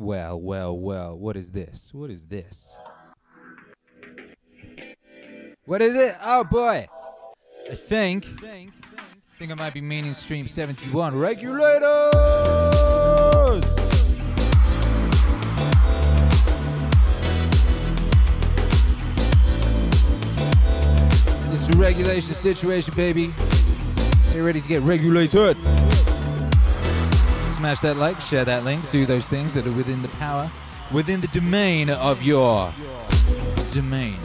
Well, what is this? What is this? What is it? Oh boy! I think it might be Meaning Stream 71. Regulators! It's a regulation situation, baby. Get ready to get regulated. Smash that like, share that link, do those things that are within the power, within the domain of your domain.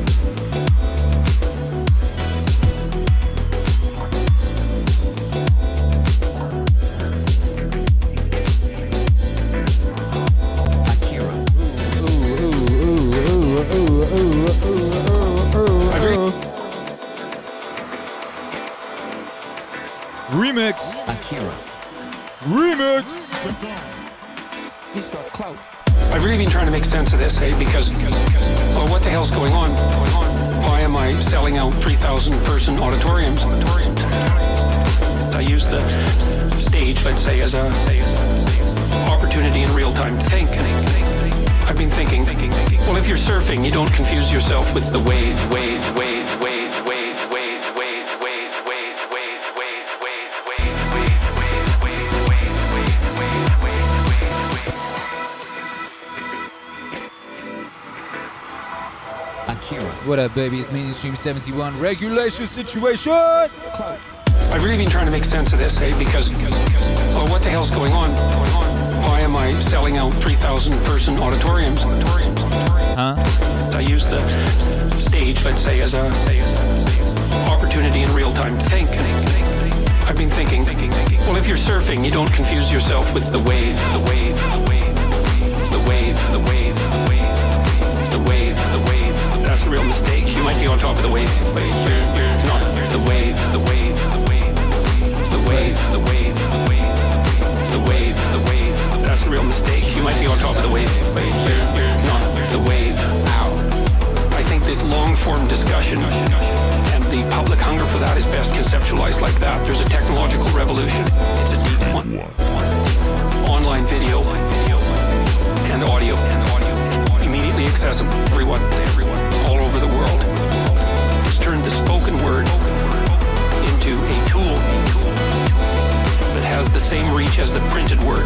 Akira. Remix. Akira. Remix. He's got clout. I've really been trying to make sense of this, because well, what the hell's going on? Why am I selling out 3,000 person auditoriums? I use the stage, let's say, as a opportunity in real time to think. I've been thinking, well, if you're surfing, you don't confuse yourself with the wave. What up, baby? It's Meaning Stream 71. Regulation situation! I've really been trying to make sense of this, because well, what the hell's going on? Why am I selling out 3,000 person auditoriums? Huh? I use the stage, let's say, as a opportunity in real time to think. I've been thinking, well, if you're surfing, you don't confuse yourself with the wave. It's the wave. That's a real mistake. You might be on top of the wave, but you're not. It's the wave. It's the wave. That's a real mistake. You might be on top of the wave, but you're not. It's the wave. I think this long-form discussion and the public hunger for that is best conceptualized like that. There's a technological revolution. It's a deep one. Online video and audio. Immediately accessible to everyone, all over the world. It's turned the spoken word into a tool that has the same reach as the printed word.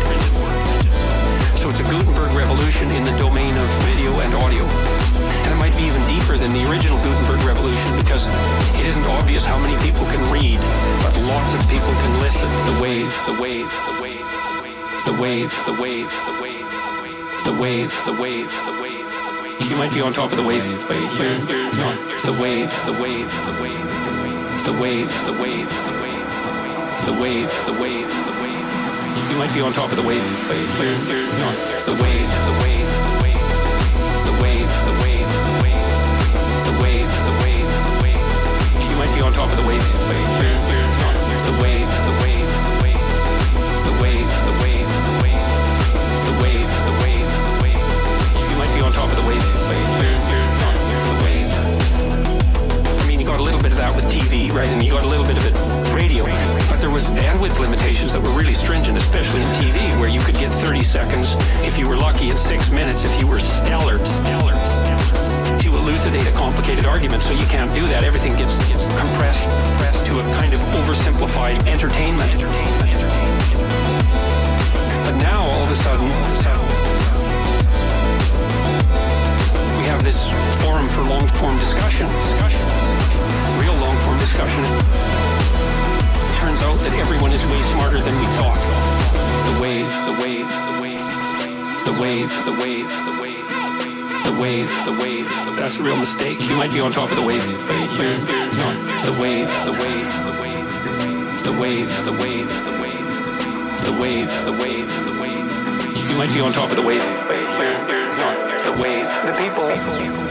So it's a Gutenberg revolution in the domain of video and audio. And it might be even deeper than the original Gutenberg revolution, because it isn't obvious how many people can read, but lots of people can listen. The wave. It's the wave. You might be on top of the wave, but you're not. It's the wave. It's the wave. You might be on top of the wave, but you're not. It's the wave. You might be on top of the wave, but you're not. It's the wave. On top of the wave, but you're not the wave. I mean, you got a little bit of that with TV, right? And you got a little bit of it radio, but there was bandwidth limitations that were really stringent, especially in TV, where you could get 30 seconds if you were lucky, and 6 minutes if you were stellar to elucidate a complicated argument. So you can't do that. Everything gets compressed to a kind of oversimplified entertainment. But now all of a sudden we have this forum for long-form discussion, real long-form discussion. It turns out that everyone is way smarter than we thought. The wave. That's a real mistake. You might be on top of the wave, but you're not. It's the wave. You might be on top of the wave, but you're not. The wave. The people at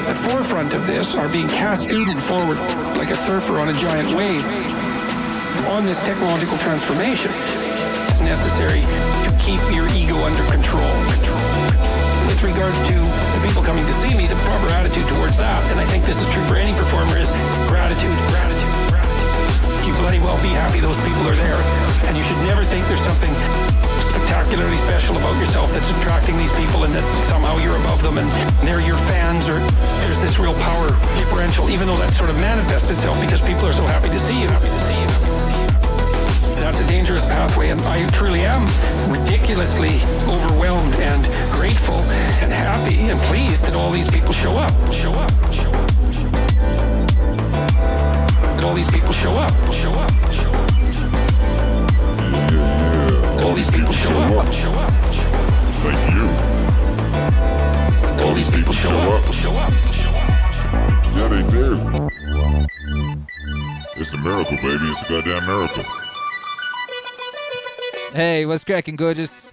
the forefront of this are being cascaded forward like a surfer on a giant wave on this technological transformation. It's necessary to keep your ego under control. With regards to the people coming to see me, the proper attitude towards that, and I think this is true for any performer, is gratitude. You bloody well be happy those people are there, and you should never think there's something spectacular particularly special about yourself that's attracting these people, and that somehow you're above them and they're your fans, or there's this real power differential, even though that sort of manifests itself because people are so happy to see you. That's a dangerous pathway, and I truly am ridiculously overwhelmed and grateful and happy and pleased that all these people show up. That all these people show up. That all these people show up. Thank you. That all these people show up. Yeah, they do. It's a miracle, baby. It's a goddamn miracle. Hey, what's cracking, gorgeous?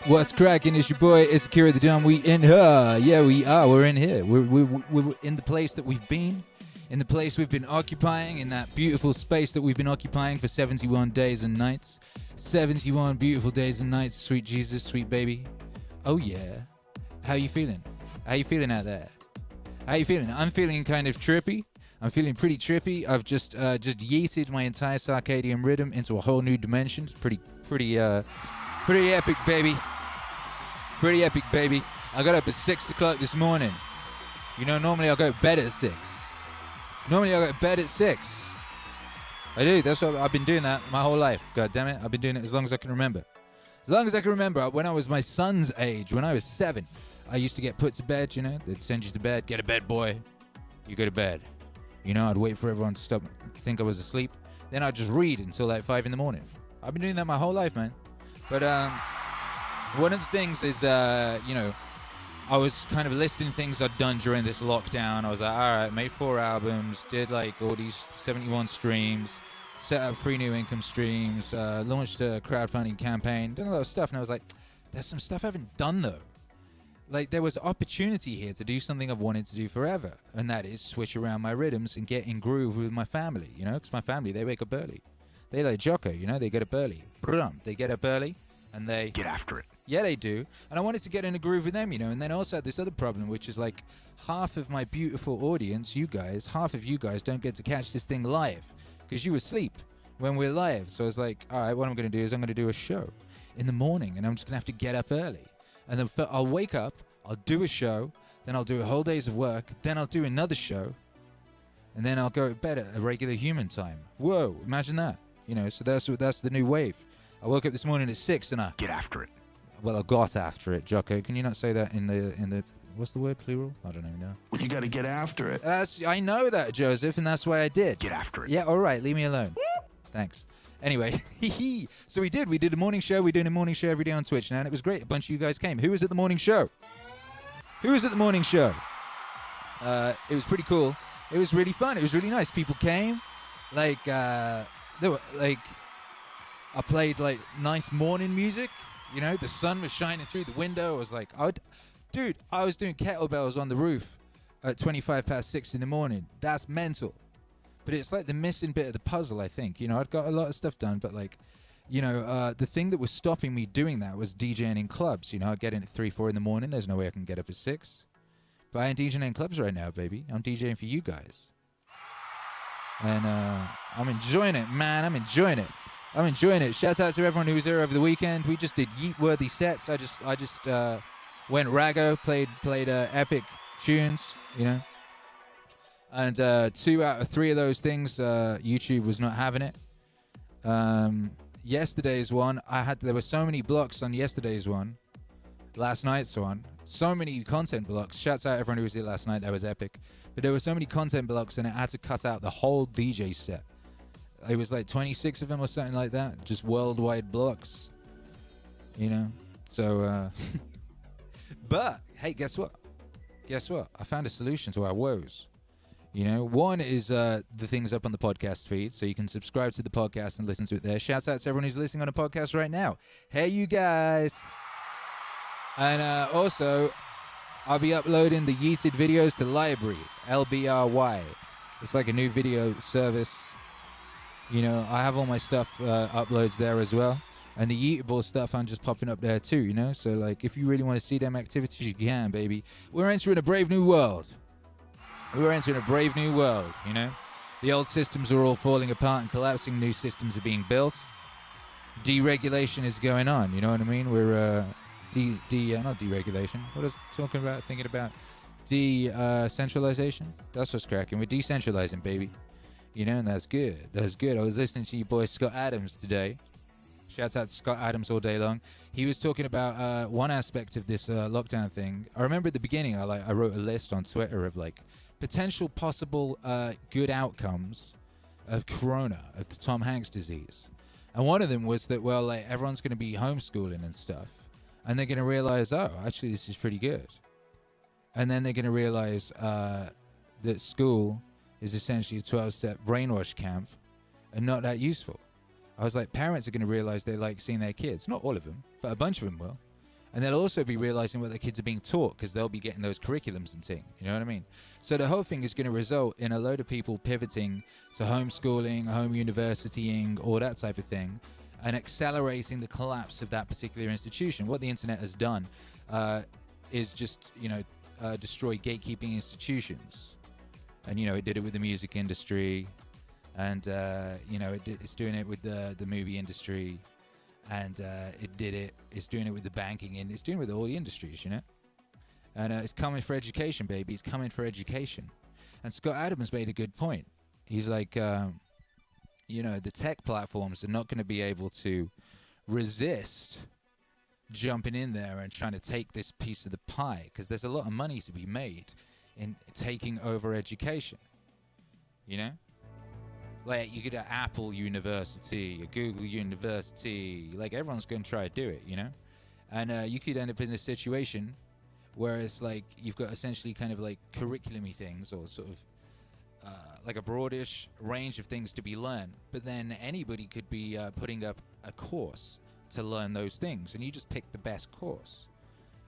What's cracking? It's your boy, it's Akira the Dumb. We in here. Yeah, we are. We're in here. We're in the place that we've been. In the place we've been occupying. In that beautiful space that we've been occupying for 71 days and nights. 71 beautiful days and nights. Sweet Jesus, sweet baby. Oh, yeah. How you feeling? How you feeling out there? How you feeling? I'm feeling kind of trippy. I'm feeling pretty trippy. I've just yeeted my entire circadian rhythm into a whole new dimension. It's pretty epic, baby. Pretty epic, baby. I got up at 6 o'clock this morning. You know, normally I go to bed at 6. I do. That's what I've been doing that my whole life. God damn it. I've been doing it as long as I can remember. When I was my son's age, when I was 7, I used to get put to bed, you know. They'd send you to bed. Get a bed, boy. You go to bed. You know, I'd wait for everyone to stop, think I was asleep. Then I'd just read until like 5 in the morning. I've been doing that my whole life, man. But one of the things is, you know, I was kind of listing things I'd done during this lockdown. I was like, all right, made 4 albums, did like all these 71 streams, set up 3 new income streams, launched a crowdfunding campaign, done a lot of stuff. And I was like, there's some stuff I haven't done though. Like, there was opportunity here to do something I've wanted to do forever, and that is switch around my rhythms and get in groove with my family, you know, because my family, they wake up early. They like Jocko, you know, they get up early. They get up early, and they... Get after it. Yeah, they do. And I wanted to get in a groove with them, you know, and then also had this other problem, which is like half of my beautiful audience, you guys, half of you guys don't get to catch this thing live, because you asleep when we're live. So I was like, all right, what I'm going to do is I'm going to do a show in the morning, and I'm just going to have to get up early. And then I'll wake up, I'll do a show, then I'll do a whole day's of work, then I'll do another show, and then I'll go to bed at a regular human time. Whoa, imagine that. You know, so that's the new wave. I woke up this morning at 6 and I... Get after it. Well, I got after it, Jocko. Can you not say that in the what's the word, plural? I don't even know. Well, you got to get after it. I know that, Joseph, and that's why I did. Get after it. Yeah, all right, leave me alone. Thanks. Anyway, so we did a morning show. We're doing a morning show every day on Twitch now, and it was great. A bunch of you guys came. Who was at the morning show? It was pretty cool. It was really fun. It was really nice. People came. Like, there were, like, I played, like, nice morning music. You know, the sun was shining through the window. I was like, I was doing kettlebells on the roof at 6:25 in the morning. That's mental. But it's like the missing bit of the puzzle, I think. You know, I'd got a lot of stuff done, but like, you know, the thing that was stopping me doing that was DJing in clubs. You know, I'd get in at 3, 4 in the morning. There's no way I can get up at 6. But I ain't DJing in clubs right now, baby. I'm DJing for you guys. And I'm enjoying it, man. I'm enjoying it. Shout out to everyone who was there over the weekend. We just did yeet-worthy sets. I just went raggo, played epic tunes, you know. And 2 out of 3 of those things, YouTube was not having it. Yesterday's one, there were so many blocks on yesterday's one. Last night's one, so many content blocks. Shouts out everyone who was here last night. That was epic. But there were so many content blocks, and it had to cut out the whole DJ set. It was like 26 of them or something like that. Just worldwide blocks. You know? So, but, hey, guess what? I found a solution to our woes. You know, one is the things up on the podcast feed, so you can subscribe to the podcast and listen to it there. Shouts out to everyone who's listening on a podcast right now. Hey, you guys. And also, I'll be uploading the yeeted videos to Library, LBRY. It's like a new video service. You know, I have all my stuff uploads there as well. And the yeetable stuff, I'm just popping up there too, you know? So, like, if you really want to see them activities, you can, baby. We're entering a brave new world. You know? The old systems are all falling apart and collapsing. New systems are being built. deregulation is going on. You know what I mean? We're not deregulation. What is talking about? Thinking about decentralization. That's what's cracking. We're decentralizing, baby. You know, and that's good. That's good. I was listening to your boy Scott Adams today. Shouts out to Scott Adams all day long. He was talking about one aspect of this lockdown thing. I remember at the beginning, I wrote a list on Twitter of like potential possible good outcomes of Corona, of the Tom Hanks disease. And one of them was that, well, like everyone's going to be homeschooling and stuff. And they're going to realize, oh, actually, this is pretty good. And then they're going to realize that school is essentially a 12-step brainwash camp and not that useful. I was like, parents are going to realize they like seeing their kids. Not all of them, but a bunch of them will. And they'll also be realizing what their kids are being taught because they'll be getting those curriculums and things. You know what I mean? So the whole thing is going to result in a load of people pivoting to homeschooling, home universitying, all that type of thing, and accelerating the collapse of that particular institution. What the internet has done is just, destroy gatekeeping institutions. And, it did it with the music industry. And, it's doing it with the movie industry. And it's doing it with the banking, and it's doing it with all the industries, And it's coming for education, baby. It's coming for education. And Scott Adams made a good point. He's like, the tech platforms are not going to be able to resist jumping in there and trying to take this piece of the pie, because there's a lot of money to be made in taking over education, Like, you could have Apple University, a Google University, like, everyone's going to try to do it, And you could end up in a situation where it's like you've got essentially kind of like curriculum-y things, or sort of like a broadish range of things to be learned. But then anybody could be putting up a course to learn those things, and you just pick the best course,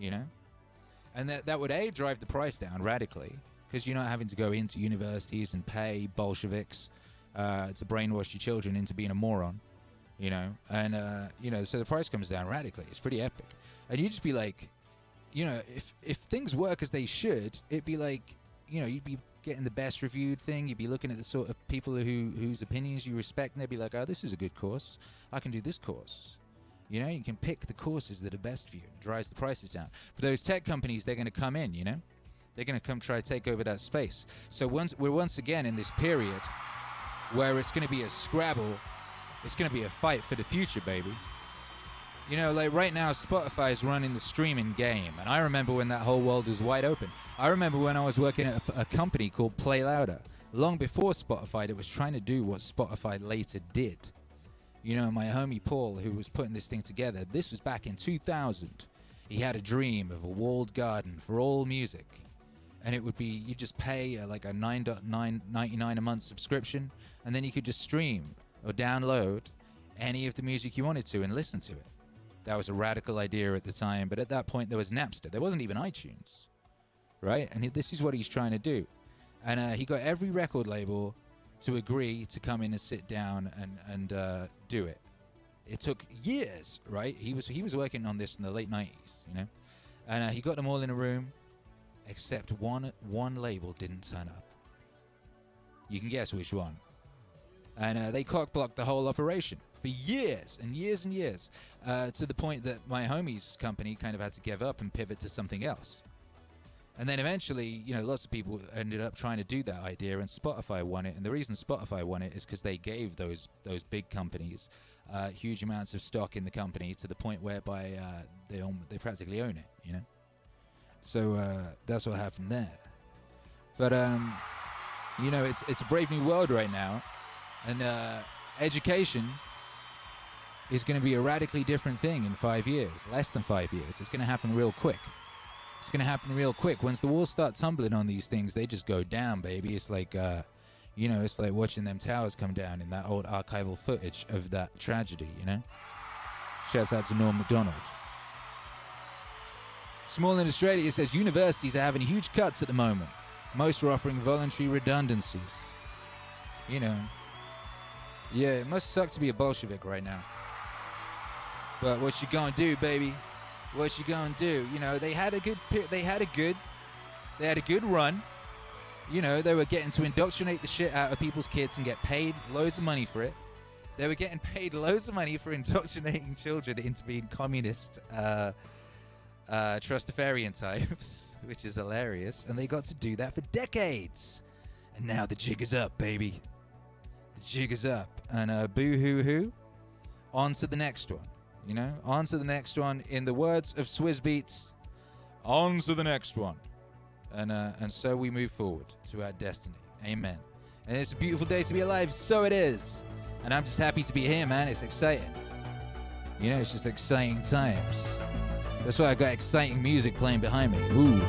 And that would, A, drive the price down radically, because you're not having to go into universities and pay Bolsheviks to brainwash your children into being a moron, and so the price comes down radically. It's pretty epic. And you just be like, if things work as they should, it'd be like, you'd be getting the best reviewed thing. You'd be looking at the sort of people whose opinions you respect, and they'd be like, oh, this is a good course. I can do this course. You can pick the courses that are best for you. It drives the prices down. For those tech companies, they're going to come in, They're going to come try to take over that space. So we're once again in this period where it's going to be a scrabble. It's going to be a fight for the future, baby. Like right now, Spotify is running the streaming game. And I remember when that whole world was wide open. I remember when I was working at a company called Play Louder, long before Spotify, that was trying to do what Spotify later did. My homie Paul, who was putting this thing together, this was back in 2000. He had a dream of a walled garden for all music. And it would be, you just pay like a $9.99 a month subscription, and then you could just stream or download any of the music you wanted to and listen to it. That was a radical idea at the time, but at that point there was Napster. There wasn't even iTunes, right? And this is what he's trying to do. And he got every record label to agree to come in and sit down and do it. It took years, right? He was working on this in the late 90s, And he got them all in a room, except one label didn't turn up. You can guess which one. And they cock-blocked the whole operation for years and years and years, to the point that my homie's company kind of had to give up and pivot to something else. And then eventually, lots of people ended up trying to do that idea, and Spotify won it. And the reason Spotify won it is because they gave those big companies huge amounts of stock in the company, to the point whereby they practically own it, So that's what happened there. But it's a brave new world right now, and education is going to be a radically different thing in 5 years, less than 5 years. It's going to happen real quick. It's going to happen real quick. Once the walls start tumbling on these things, they just go down, baby. It's like, it's like watching them towers come down in that old archival footage of that tragedy, Shouts out to Norm MacDonald. Small in Australia says universities are having huge cuts at the moment. Most are offering voluntary redundancies. Yeah, it must suck to be a Bolshevik right now. But what you gonna do, baby? What you gonna do? They had a good run. They were getting to indoctrinate the shit out of people's kids and get paid loads of money for it. They were getting paid loads of money for indoctrinating children into being communist Trustafarian types, which is hilarious. And they got to do that for decades. And now the jig is up, baby. The jig is up. And boo-hoo-hoo. On to the next one. You know? On to the next one. In the words of Swizz Beats, on to the next one. And so we move forward to our destiny. Amen. And it's a beautiful day to be alive. So it is. And I'm just happy to be here, man. It's exciting. You know, it's just exciting times. That's why I got exciting music playing behind me. Ooh.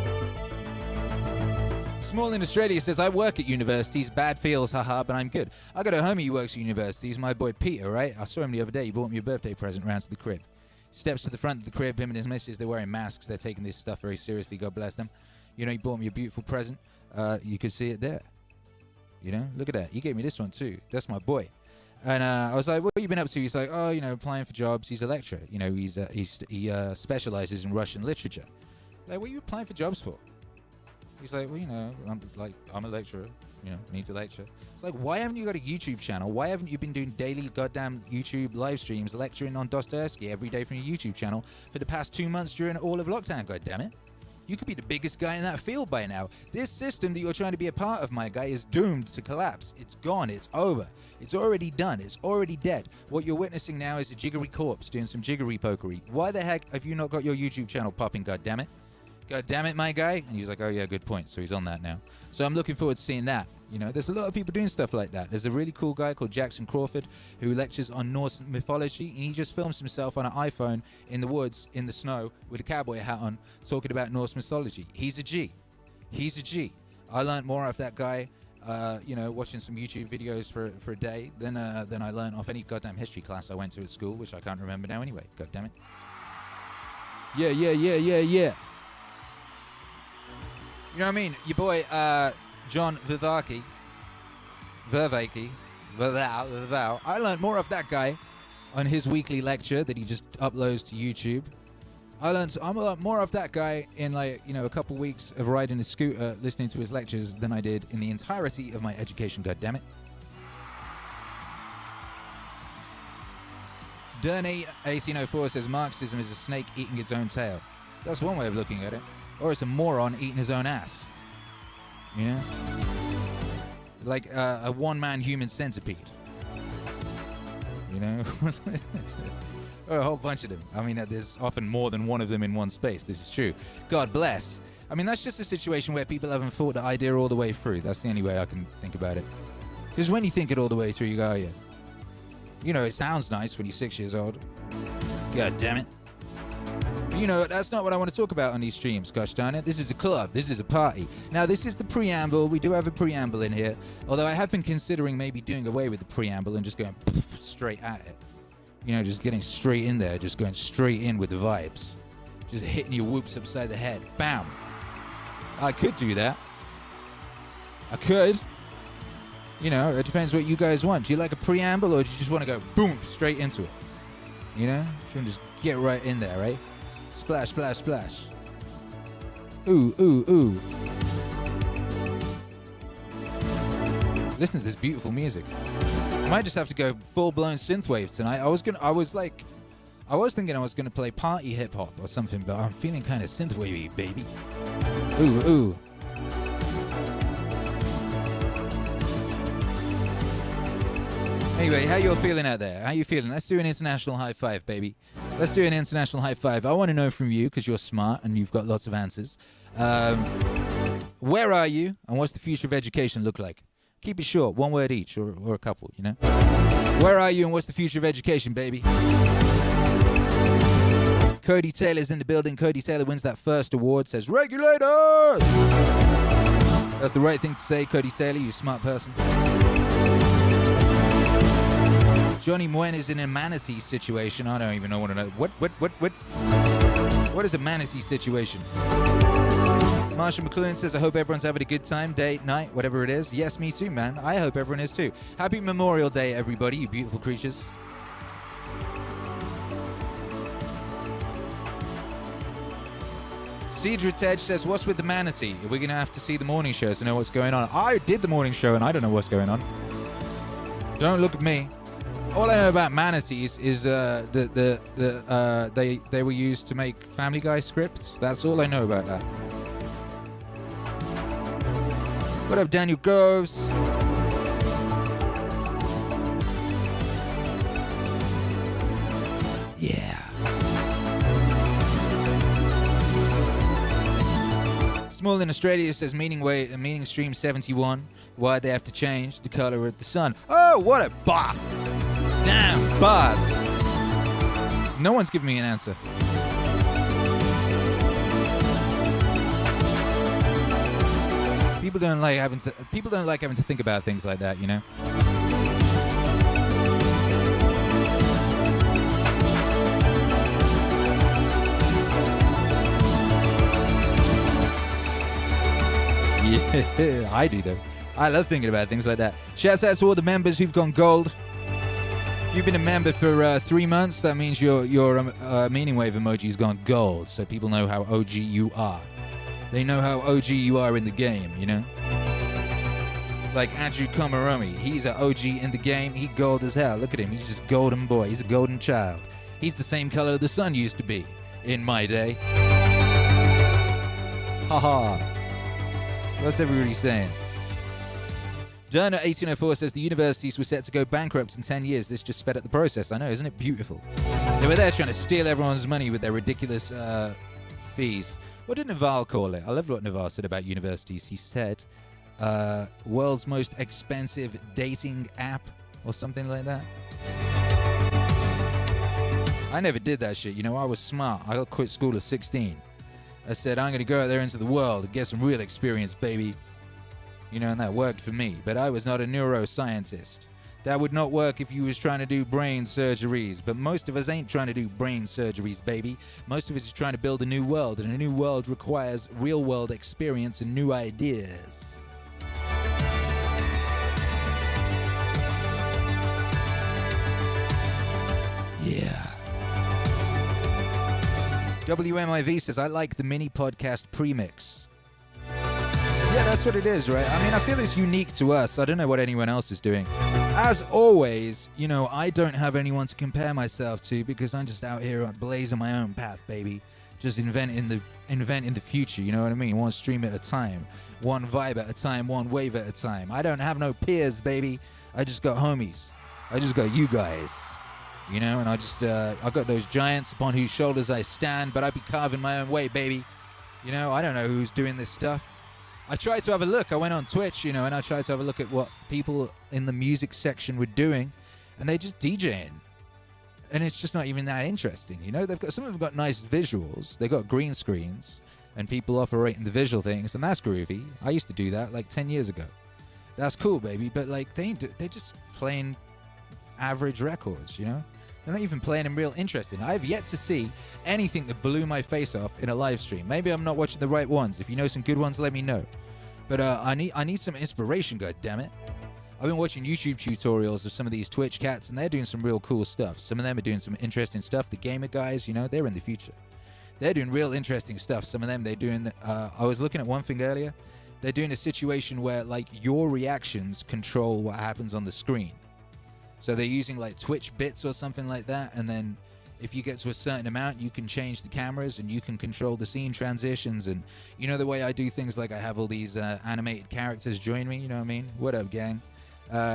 Small in Australia says, I work at universities. Bad feels, haha, but I'm good. I got a homie who works at universities, my boy Peter, right? I saw him the other day. He bought me a birthday present round to the crib. Steps to the front of the crib, him and his missus, they're wearing masks. They're taking this stuff very seriously. God bless them. You know, he bought me a beautiful present. You can see it there. You know, look at that. He gave me this one too. That's my boy. And I was like, what have you been up to? He's like, oh, you know, applying for jobs. He's a lecturer. You know, he specializes in Russian literature. Like, what are you applying for jobs for? He's like, well, you know, I'm a lecturer. You know, need to lecture. It's like, why haven't you got a YouTube channel? Why haven't you been doing daily goddamn YouTube live streams lecturing on Dostoevsky every day from your YouTube channel for the past 2 months during all of lockdown, goddammit? You could be the biggest guy in that field by now. This system that you're trying to be a part of, my guy, is doomed to collapse. It's gone. It's over. It's already done. It's already dead. What you're witnessing now is a jiggery corpse doing some jiggery pokery. Why the heck have you not got your YouTube channel popping, goddammit? God damn it, my guy. And he's like, oh, yeah, good point. So he's on that now. So I'm looking forward to seeing that. You know, there's a lot of people doing stuff like that. There's a really cool guy called Jackson Crawford who lectures on Norse mythology. And he just films himself on an iPhone in the woods, in the snow, with a cowboy hat on, talking about Norse mythology. He's a G. He's a G. I learned more off that guy, you know, watching some YouTube videos for a day than I learned off any goddamn history class I went to at school, which I can't remember now anyway. God damn it. Yeah. You know what I mean? Your boy, John Vervaeke. I learned more of that guy on his weekly lecture that he just uploads to YouTube. I'm a lot more of that guy in, like, you know, a couple weeks of riding a scooter, listening to his lectures than I did in the entirety of my education, goddammit. Derny 1804 says Marxism is a snake eating its own tail. That's one way of looking at it. Or it's a moron eating his own ass. You know? Like a one-man human centipede. You know? Or a whole bunch of them. I mean, there's often more than one of them in one space. This is true. God bless. I mean, that's just a situation where people haven't thought the idea all the way through. That's the only way I can think about it. Because when you think it all the way through, you go, oh, yeah. You know, it sounds nice when you're 6 years old. God damn it. You know, that's not what I want to talk about on these streams, gosh darn it. This is a club. This is a party. Now, this is the preamble. We do have a preamble in here. Although I have been considering maybe doing away with the preamble and just going straight at it. You know, just getting straight in there. Just going straight in with the vibes. Just hitting your whoops upside the head. Bam. I could do that. I could. You know, it depends what you guys want. Do you like a preamble or do you just want to go boom, straight into it? You know? You want to just get right in there, right? Splash, splash, splash. Ooh, ooh, ooh. Listen to this beautiful music. I might just have to go full-blown synthwave tonight. I was thinking I was gonna play party hip-hop or something, but I'm feeling kind of synthwavey, baby. Ooh, ooh. Anyway, how you all feeling out there? How you feeling? Let's do an international high five, baby. Let's do an international high five. I want to know from you, because you're smart and you've got lots of answers. Where are you, and what's the future of education look like? Keep it short, one word each, or a couple, you know? Where are you, and what's the future of education, baby? Cody Taylor's in the building. Cody Taylor wins that first award, says, regulators! That's the right thing to say, Cody Taylor, you smart person. Johnny Muen is in a manatee situation. I don't even know what to know. What is a manatee situation? Marshall McLuhan says, I hope everyone's having a good time, day, night, whatever it is. Yes, me too, man. I hope everyone is too. Happy Memorial Day, everybody, you beautiful creatures. Cedra Tej says, what's with the manatee? We're going to have to see the morning show to know what's going on. I did the morning show and I don't know what's going on. Don't look at me. All I know about manatees is they were used to make Family Guy scripts. That's all I know about that. What up, Daniel Groves? Yeah. Small in Australia says meaning stream 71. Why'd they have to change the color of the sun? Oh, what a bar! Damn, bars! No one's giving me an answer. People don't like having to think about things like that, you know? Yeah, I do though. I love thinking about things like that. Shouts out to all the members who've gone gold. If you've been a member for 3 months, that means your MEANINGWAVE emoji's gone gold, so people know how OG you are. They know how OG you are in the game, you know? Like Andrew Komaromi, he's an OG in the game. He gold as hell. Look at him. He's just golden boy. He's a golden child. He's the same color the sun used to be in my day. Haha. What's everybody saying? Derna1804 says the universities were set to go bankrupt in 10 years. This just sped up the process. I know, isn't it beautiful? They were there trying to steal everyone's money with their ridiculous fees. What did Naval call it? I loved what Naval said about universities. He said, world's most expensive dating app or something like that. I never did that shit. You know, I was smart. I quit school at 16. I said, I'm going to go out there into the world and get some real experience, baby. You know, and that worked for me. But I was not a neuroscientist. That would not work if you was trying to do brain surgeries. But most of us ain't trying to do brain surgeries, baby. Most of us is trying to build a new world. And a new world requires real-world experience and new ideas. Yeah. WMIV says, I like the mini podcast premix. Yeah, that's what it is, right? I mean, I feel it's unique to us. I don't know what anyone else is doing. As always, you know, I don't have anyone to compare myself to because I'm just out here blazing my own path, baby. Just inventing the future, you know what I mean? One stream at a time, one vibe at a time, one wave at a time. I don't have no peers, baby. I just got homies. I just got you guys. You know, and I got those giants upon whose shoulders I stand, but I be carving my own way, baby. You know, I don't know who's doing this stuff. I tried to have a look. I went on Twitch, you know, and I tried to have a look at what people in the music section were doing, and they're just DJing. And it's just not even that interesting, you know? Some of them got nice visuals. They got green screens, and people operating the visual things, and that's groovy. I used to do that like 10 years ago. That's cool, baby, but like they're just playing average records, you know? They're not even playing them real interesting. I've yet to see anything that blew my face off in a live stream. Maybe I'm not watching the right ones. If you know some good ones, let me know. But I need some inspiration, goddammit. I've been watching YouTube tutorials of some of these Twitch cats, and they're doing some real cool stuff. Some of them are doing some interesting stuff. The gamer guys, you know, they're in the future. They're doing real interesting stuff. Some of them, they're doing... I was looking at one thing earlier. They're doing a situation where, like, your reactions control what happens on the screen. So they're using like Twitch bits or something like that, and then if you get to a certain amount, you can change the cameras and you can control the scene transitions. And you know the way I do things, like I have all these animated characters join me, you know what I mean? What up, gang?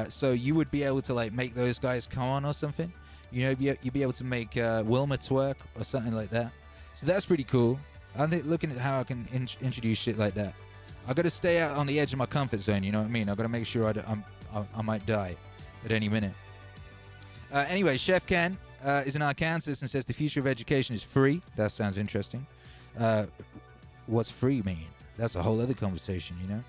So you would be able to like make those guys come on or something. You know, you'd be able to make Wilma twerk or something like that. So that's pretty cool. I'm looking at how I can introduce shit like that. I got to stay out on the edge of my comfort zone, you know what I mean? I got to make sure I might die at any minute. Anyway, Chef Ken is in Arkansas and says the future of education is free. That sounds interesting. What's free mean? That's a whole other conversation, you know.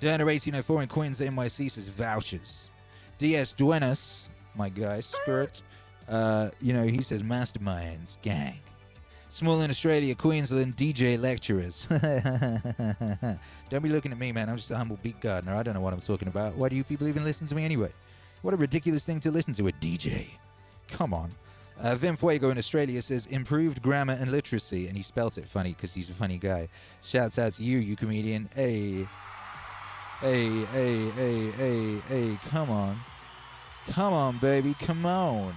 Derner1804 in Queens, NYC says vouchers. DS Duenas, my guy, skirt. You know, he says masterminds, gang. Small in Australia, Queensland, DJ lecturers. Don't be looking at me, man. I'm just a humble beat gardener. I don't know what I'm talking about. Why do you people even listen to me anyway? What a ridiculous thing to listen to, a DJ. Come on. Vim Fuego in Australia says improved grammar and literacy, and he spelt it funny because he's a funny guy. Shouts out to you comedian. Hey, come on. Come on, baby. Come on.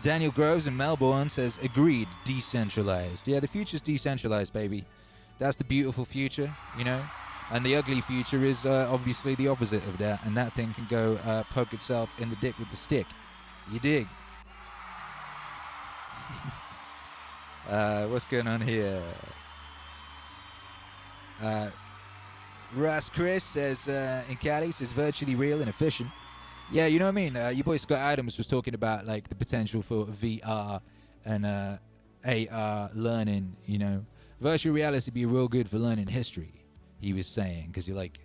Daniel Groves in Melbourne says, agreed, decentralized. Yeah, the future's decentralized, baby. That's the beautiful future, you know? And the ugly future is obviously the opposite of that. And that thing can go poke itself in the dick with the stick. You dig? What's going on here? Russ Chris says, in Cali, says virtually real and efficient. Yeah, you know what I mean? Your boy Scott Adams was talking about like the potential for VR and AR learning, you know. Virtual reality be real good for learning history, he was saying, because you're like,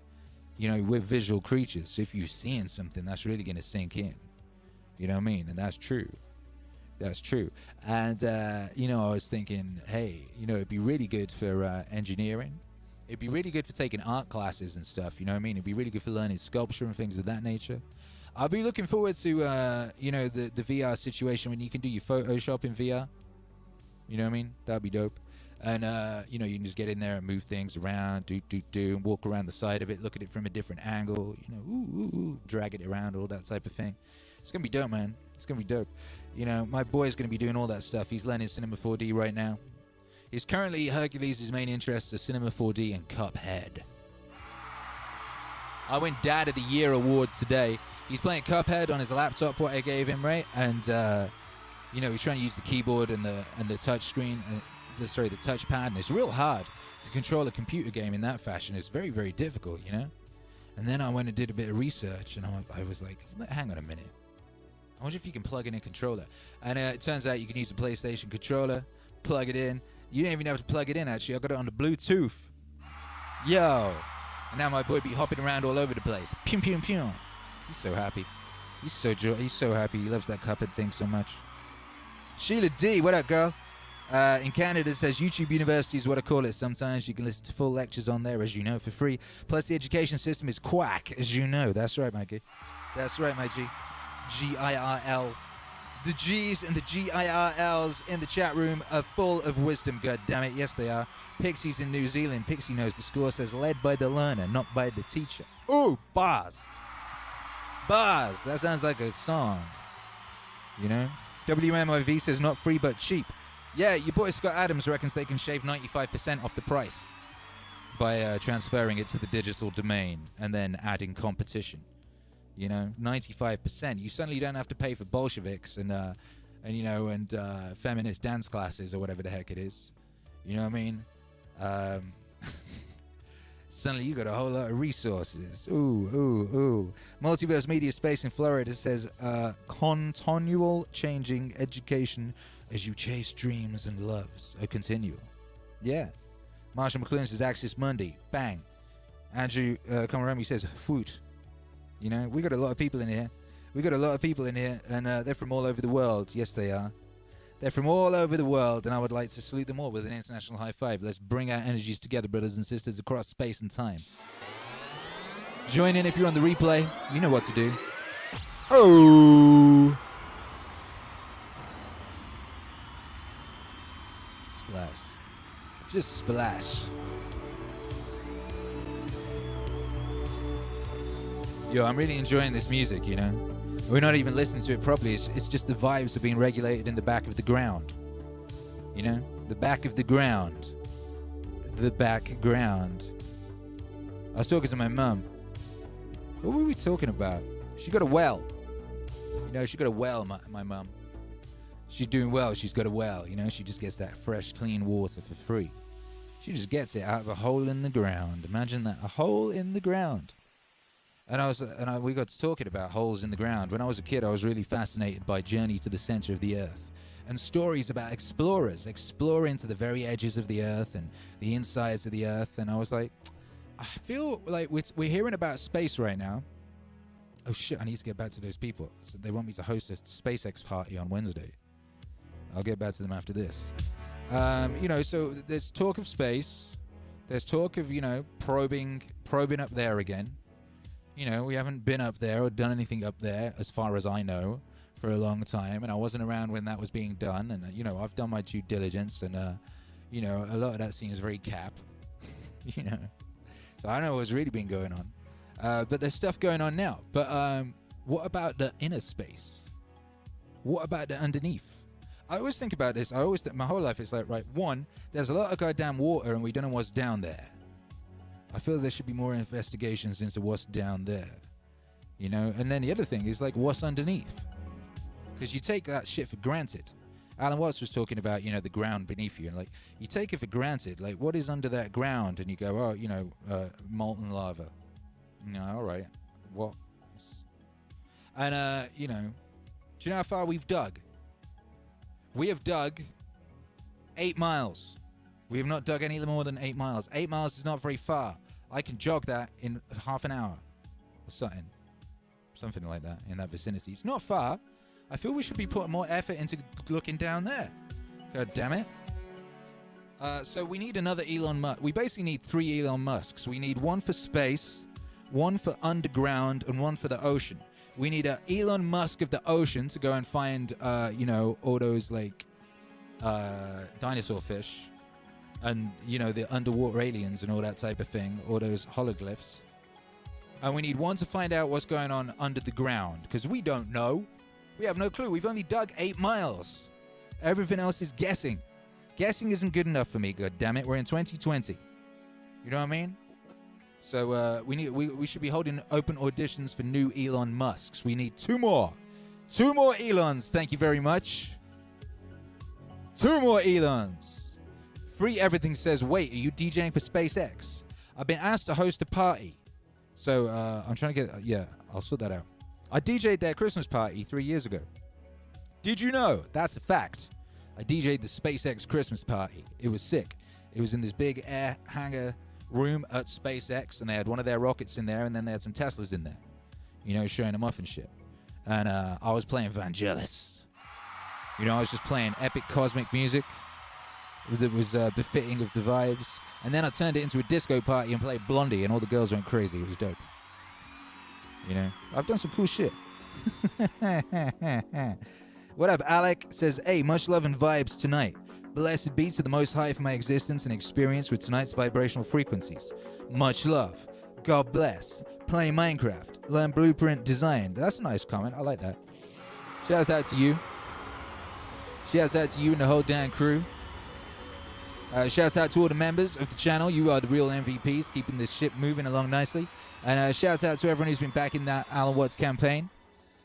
you know, we're visual creatures. So if you're seeing something, that's really going to sink in. You know what I mean? And that's true. That's true. And, you know, I was thinking, hey, you know, it'd be really good for engineering. It'd be really good for taking art classes and stuff, you know what I mean? It'd be really good for learning sculpture and things of that nature. I'll be looking forward to, you know, the VR situation when you can do your Photoshop in VR. You know what I mean? That'd be dope. And, you know, you can just get in there and move things around, and walk around the side of it, look at it from a different angle, you know, drag it around, all that type of thing. It's going to be dope, man. It's going to be dope. You know, my boy's going to be doing all that stuff. He's learning Cinema 4D right now. He's currently, his main interests are Cinema 4D and Cuphead. I win Dad of the Year award today. He's playing Cuphead on his laptop, what I gave him, right? And, you know, he's trying to use the keyboard and the touch screen, the touchpad, and it's real hard to control a computer game in that fashion. It's very, very difficult, you know? And then I went and did a bit of research, and I was like, hang on a minute. I wonder if you can plug in a controller. And it turns out you can use a PlayStation controller, plug it in. You don't even have to plug it in, actually. I got it on the Bluetooth. Yo. And now my boy be hopping around all over the place. Pew, pew, pew. He's so happy. He's so happy. He loves that Cuphead thing so much. Sheila D, what up, girl? In Canada, it says YouTube University is what I call it. Sometimes you can listen to full lectures on there, as you know, for free. Plus, the education system is quack, as you know. That's right, my G. That's right, my G. G-I-R-L. The G's and the G-I-R-L's in the chat room are full of wisdom, goddammit. Yes, they are. Pixie's in New Zealand. Pixie knows the score, says led by the learner, not by the teacher. Ooh, bars. Bars. That sounds like a song. You know? WMIV says not free but cheap. Yeah, your boy Scott Adams reckons they can shave 95% off the price by transferring it to the digital domain and then adding competition. You know, 95%. You suddenly don't have to pay for Bolsheviks and you know, and feminist dance classes or whatever the heck it is. You know what I mean? Suddenly you got a whole lot of resources. Ooh. Multiverse Media Space in Florida says, continual changing education as you chase dreams and loves. A continual. Yeah. Marshall McLuhan says, Axis Monday. Bang. Andrew Komarami says, foot. You know, we got a lot of people in here. And they're from all over the world. Yes, they are. They're from all over the world, and I would like to salute them all with an international high five. Let's bring our energies together, brothers and sisters, across space and time. Join in if you're on the replay. You know what to do. Oh! Splash. Just splash. Yo, I'm really enjoying this music, you know. We're not even listening to it properly. It's just the vibes are being regulated in the back of the ground. You know? The back of the ground. The background. I was talking to my mum. What were we talking about? She got a well. You know, she got a well, my mum. She's doing well. She's got a well, you know. She just gets that fresh, clean water for free. She just gets it out of a hole in the ground. Imagine that. A hole in the ground. And we got to talking about holes in the ground. When I was a kid, I was really fascinated by Journey to the Center of the Earth and stories about explorers exploring to the very edges of the Earth and the insides of the Earth. And I was like, I feel like we're hearing about space right now. Oh shit, I need to get back to those people. So they want me to host a SpaceX party on Wednesday. I'll get back to them after this. You know, so there's talk of space. There's talk of, you know, probing up there again. You know, we haven't been up there or done anything up there, as far as I know, for a long time. And I wasn't around when that was being done. And, you know, I've done my due diligence. And, you know, a lot of that seems very cap. You know. So I don't know what's really been going on. But there's stuff going on now. But what about the inner space? What about the underneath? I always think about this. I always think my whole life is like, right, one, there's a lot of goddamn water and we don't know what's down there. I feel there should be more investigations into what's down there. You know? And then the other thing is like, what's underneath? Because you take that shit for granted. Alan Watts was talking about, you know, the ground beneath you. And like, you take it for granted. Like, what is under that ground? And you go, oh, you know, molten lava. No, all right. What? And, you know, do you know how far we've dug? We have dug 8 miles. We have not dug any more than 8 miles. 8 miles is not very far. I can jog that in half an hour or something. Something like that, in that vicinity. It's not far. I feel we should be putting more effort into looking down there. God damn it. So we need another Elon Musk. We basically need 3 Elon Musks. We need one for space, one for underground, and one for the ocean. We need a Elon Musk of the ocean to go and find, you know, all those, like, dinosaur fish and, you know, the underwater aliens and all that type of thing, all those hologlyphs. And we need one to find out what's going on under the ground, because we don't know. We have no clue. We've only dug 8 miles. Everything else is guessing. Guessing isn't good enough for me, god damn it. We're in 2020. You know what I mean? So we should be holding open auditions for new Elon Musks. We need 2 more. 2 more Elons. Thank you very much. 2 more Elons. Free Everything says, wait, are you DJing for SpaceX? I've been asked to host a party. So I'm trying to get, yeah, I'll sort that out. I DJ'd their Christmas party 3 years ago. Did you know? That's a fact. I DJ'd the SpaceX Christmas party. It was sick. It was in this big air hangar room at SpaceX, and they had one of their rockets in there, and then they had some Teslas in there, you know, showing them off and shit. And I was playing Vangelis. You know, I was just playing epic cosmic music that was befitting of the vibes. And then I turned it into a disco party and played Blondie, and all the girls went crazy. It was dope. You know, I've done some cool shit. What up, Alec? Says, hey, much love and vibes tonight. Blessed be to the Most High for my existence and experience with tonight's vibrational frequencies. Much love. God bless. Play Minecraft. Learn blueprint design. That's a nice comment. I like that. Shouts out to you. Shouts out to you and the whole damn crew. Shouts out to all the members of the channel. You are the real MVPs, keeping this ship moving along nicely. And shouts out to everyone who's been backing that Alan Watts campaign.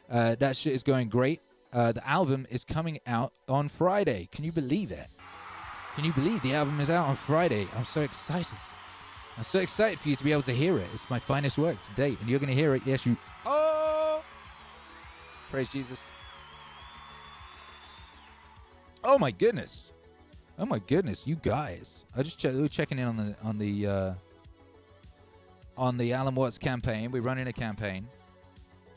That shit is going great. The album is coming out on Friday. Can you believe it? Can you believe the album is out on Friday? I'm so excited. I'm so excited for you to be able to hear it. It's my finest work to date, and you're going to hear it. Yes, you... Oh! Praise Jesus. Oh, my goodness. Oh, my goodness. You guys. I just checking in on the Alan Watts campaign. We're running a campaign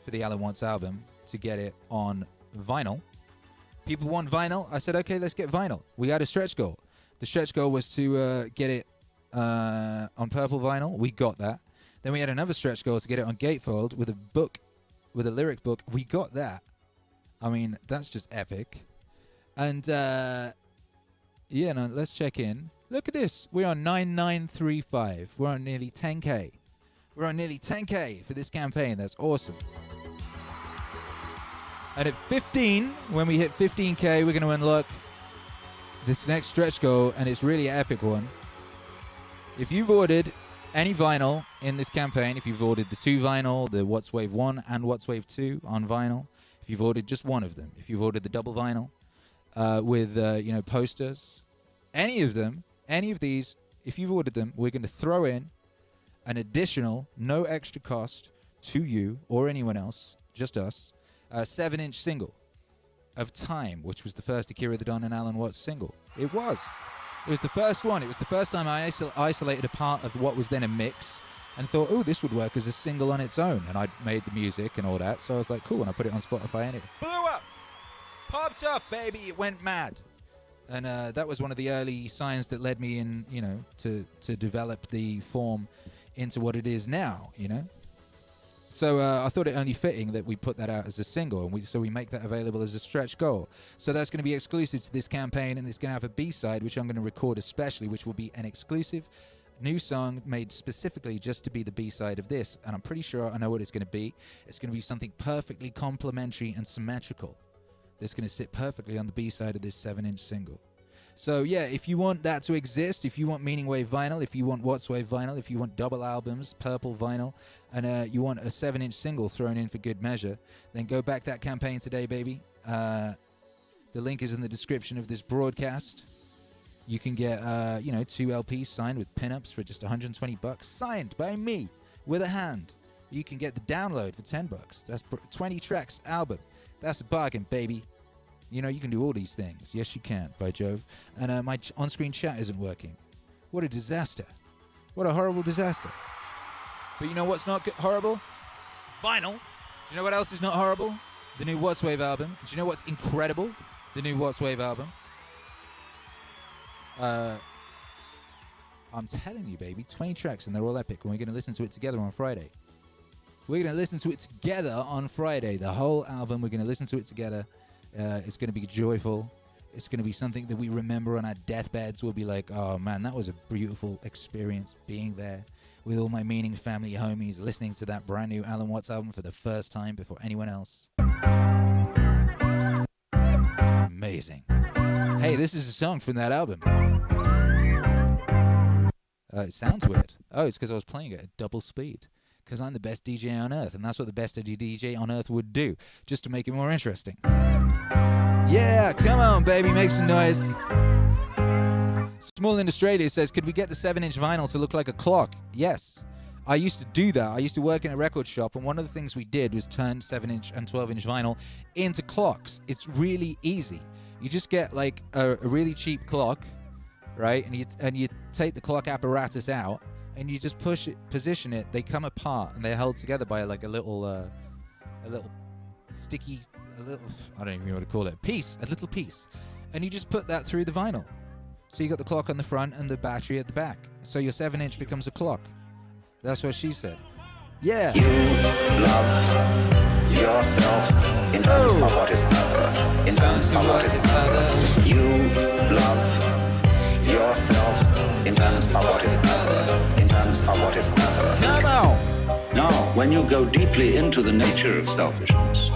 for the Alan Watts album to get it on vinyl. People want vinyl. I said, okay, let's get vinyl. We had a stretch goal. The stretch goal was to get it on purple vinyl. We got that. Then we had another stretch goal to get it on gatefold with a book, with a lyric book. We got that. I mean, that's just epic. And yeah, no, let's check in. Look at this. We're on 9935. We're on nearly 10K. We're on nearly 10K for this campaign. That's awesome. And at 15, when we hit 15K, we're going to unlock this next stretch goal, and it's really an epic one. If you've ordered any vinyl in this campaign, if you've ordered the 2 vinyl, the WattsWave 1 and WattsWave 2 on vinyl, if you've ordered just one of them, if you've ordered the double vinyl with, you know, posters, any of them, any of these, if you've ordered them, we're going to throw in an additional, no extra cost to you or anyone else, just us, a 7-inch single of Time, which was the first Akira the Don and Alan Watts single. It was. It was the first one. It was the first time I isolated a part of what was then a mix and thought, oh, this would work as a single on its own. And I made the music and all that. So I was like, cool. And I put it on Spotify and it blew up. Popped off, baby. It went mad. And that was one of the early signs that led me in, you know, to develop the form into what it is now, you know. So I thought it only fitting that we put that out as a single, and so we make that available as a stretch goal. So that's going to be exclusive to this campaign, and it's going to have a B-side, which I'm going to record especially, which will be an exclusive New song made specifically just to be the B-side of this, and I'm pretty sure I know what it's going to be. It's going to be something perfectly complementary and symmetrical that's going to sit perfectly on the B-side of this 7-inch single. So yeah, if you want that to exist, if you want MEANINGWAVE vinyl, if you want WhatsWave vinyl, if you want double albums, purple vinyl, and you want a 7-inch single thrown in for good measure, then go back that campaign today, baby. The link is in the description of this broadcast. You can get, 2 LPs signed with pinups for just $120, signed by me with a hand. You can get the download for $10. That's 20 tracks album. That's a bargain, baby. You know, you can do all these things. Yes, you can, by Jove. And my on-screen chat isn't working. What a disaster. What a horrible disaster. But you know what's not horrible? Vinyl. Do you know what else is not horrible? The new WhatsWave album. Do you know what's incredible? The new WhatsWave album. I'm telling you, baby, 20 tracks and they're all epic. And we're going to listen to it together on Friday. We're going to listen to it together on Friday. The whole album, we're going to listen to it together. It's going to be joyful. It's going to be something that we remember on our deathbeds. We'll be like, oh man, that was a beautiful experience being there with all my Meaning family homies, listening to that brand new Alan Watts album for the first time before anyone else. Amazing. Hey, this is a song from that album. It sounds weird. Oh, it's because I was playing it at double speed. Because I'm the best DJ on earth, and that's what the best DJ on earth would do, just to make it more interesting. Yeah, come on, baby, make some noise. Small in Australia says, could we get the 7-inch vinyl to look like a clock? Yes. I used to do that. I used to work in a record shop, and one of the things we did was turn 7-inch and 12-inch vinyl into clocks. It's really easy. You just get like a really cheap clock, right? And you take the clock apparatus out, and you just push it, position it. They come apart, and they're held together by like a little sticky, I don't even know what to call it, a little piece. And you just put that through the vinyl. So you got the clock on the front and the battery at the back. So your 7-inch becomes a clock. That's what she said. Yeah. You love yourself in terms of what is other. In terms of what is other. You love yourself in terms of what is other. In terms of what is other. Come on. Now, when you go deeply into the nature of selfishness,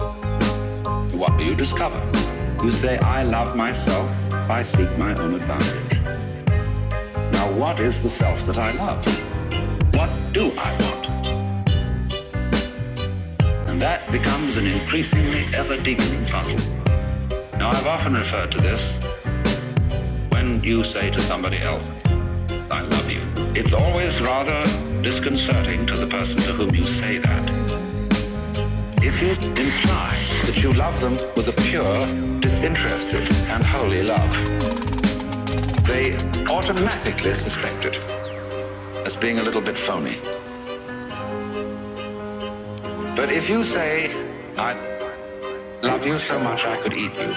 what do you discover? You say, I love myself, I seek my own advantage. Now, what is the self that I love? What do I want? And that becomes an increasingly ever-deepening puzzle. Now, I've often referred to this when you say to somebody else, I love you. It's always rather disconcerting to the person to whom you say that. If you imply that you love them with a pure, disinterested, and holy love, they automatically suspect it as being a little bit phony. But if you say, I love you so much I could eat you,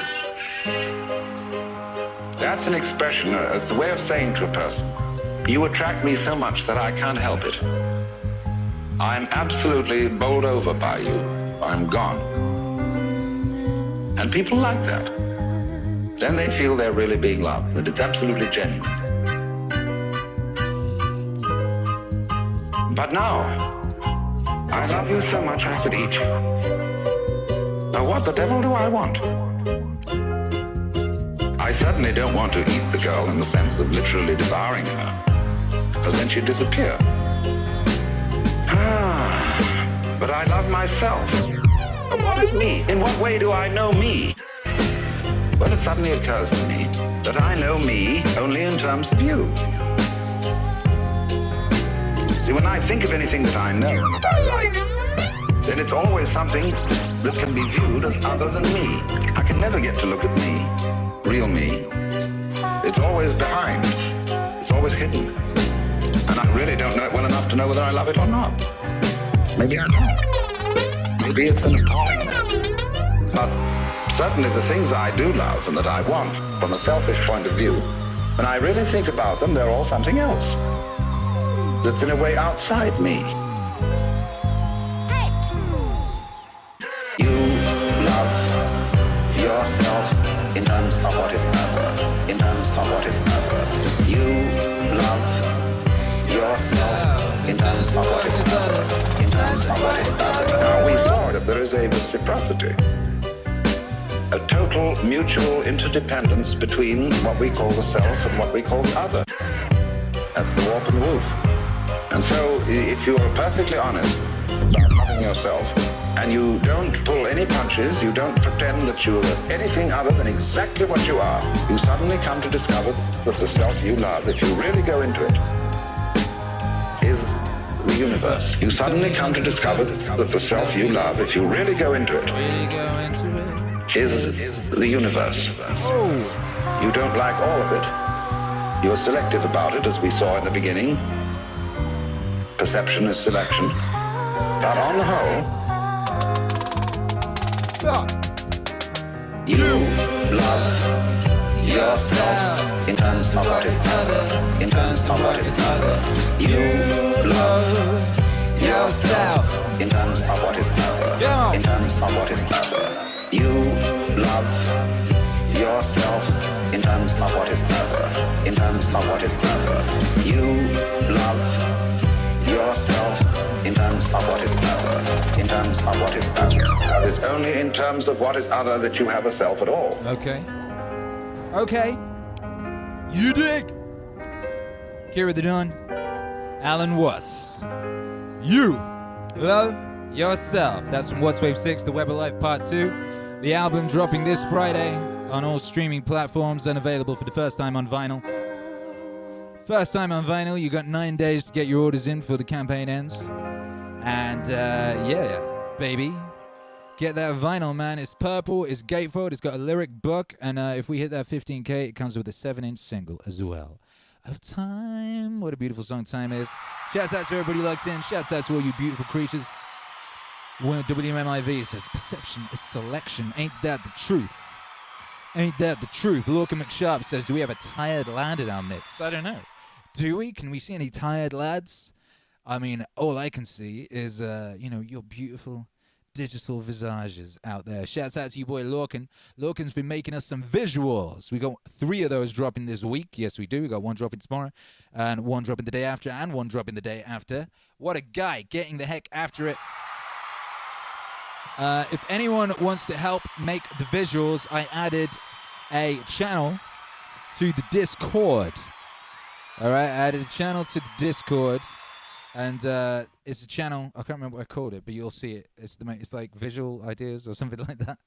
that's an expression, it's a way of saying to a person, you attract me so much that I can't help it. I'm absolutely bowled over by you. I'm gone. And people like that. Then they feel they're really being loved, that it's absolutely genuine. But now, I love you so much I could eat you. Now what the devil do I want? I certainly don't want to eat the girl in the sense of literally devouring her, because then she'd disappear. But I love myself. But what is me? In what way do I know me? Well, it suddenly occurs to me that I know me only in terms of you. See, when I think of anything that I know and that I like, then it's always something that can be viewed as other than me. I can never get to look at me, real me. It's always behind. It's always hidden. And I really don't know it well enough to know whether I love it or not. Maybe I don't. Maybe it's an appalling mess. But certainly the things I do love and that I want from a selfish point of view, when I really think about them, they're all something else. That's in a way outside me. Hey. You love yourself in terms of what is other. In terms of what is other. You love reciprocity. A total mutual interdependence between what we call the self and what we call the other. That's the warp and the woof. And so, if you are perfectly honest about loving yourself, and you don't pull any punches, you don't pretend that you're anything other than exactly what you are, you suddenly come to discover that the self you love, if you really go into it, is the universe. You suddenly come to discover that the self you love, if you really go into it, is the universe. You don't like all of it. You're selective about it, as we saw in the beginning. Perception is selection. But on the whole, you love yourself in terms of what is other. In terms of what is other. You love yourself in terms of what is other. In terms of what is other. You love yourself in terms of what is other. In terms of what is other. You love yourself in terms of what is other. In terms of what is other. It's only in terms of what is other that you have a self at all. Okay. Okay. You dig? Akira the Don. Alan Watts. You love yourself. That's from What's Wave 6, The Web of Life Part 2. The album dropping this Friday on all streaming platforms and available for the first time on vinyl. First time on vinyl, you got 9 days to get your orders in before the campaign ends. And yeah, baby. Get that vinyl, man. It's purple, it's gatefold, it's got a lyric book, and if we hit that 15K, it comes with a 7-inch single as well. Of Time. What a beautiful song Time is. Shouts out to everybody locked in. Shouts out to all you beautiful creatures. WMIV says, perception is selection. Ain't that the truth? Ain't that the truth? Lorca McSharp says, do we have a tired lad in our midst? I don't know. Do we? Can we see any tired lads? I mean, all I can see is, your beautiful digital visages out there. Shouts out to you boy Lorcan. Lorcan's been making us some visuals. We got 3 of those dropping this week. Yes, we do. We got 1 dropping tomorrow, and 1 dropping the day after, and 1 dropping the day after. What a guy, getting the heck after it. If anyone wants to help make the visuals, I added a channel to the Discord. All right, I added a channel to the Discord, and it's a channel. I can't remember what I called it, but you'll see it. It's like visual ideas or something like that.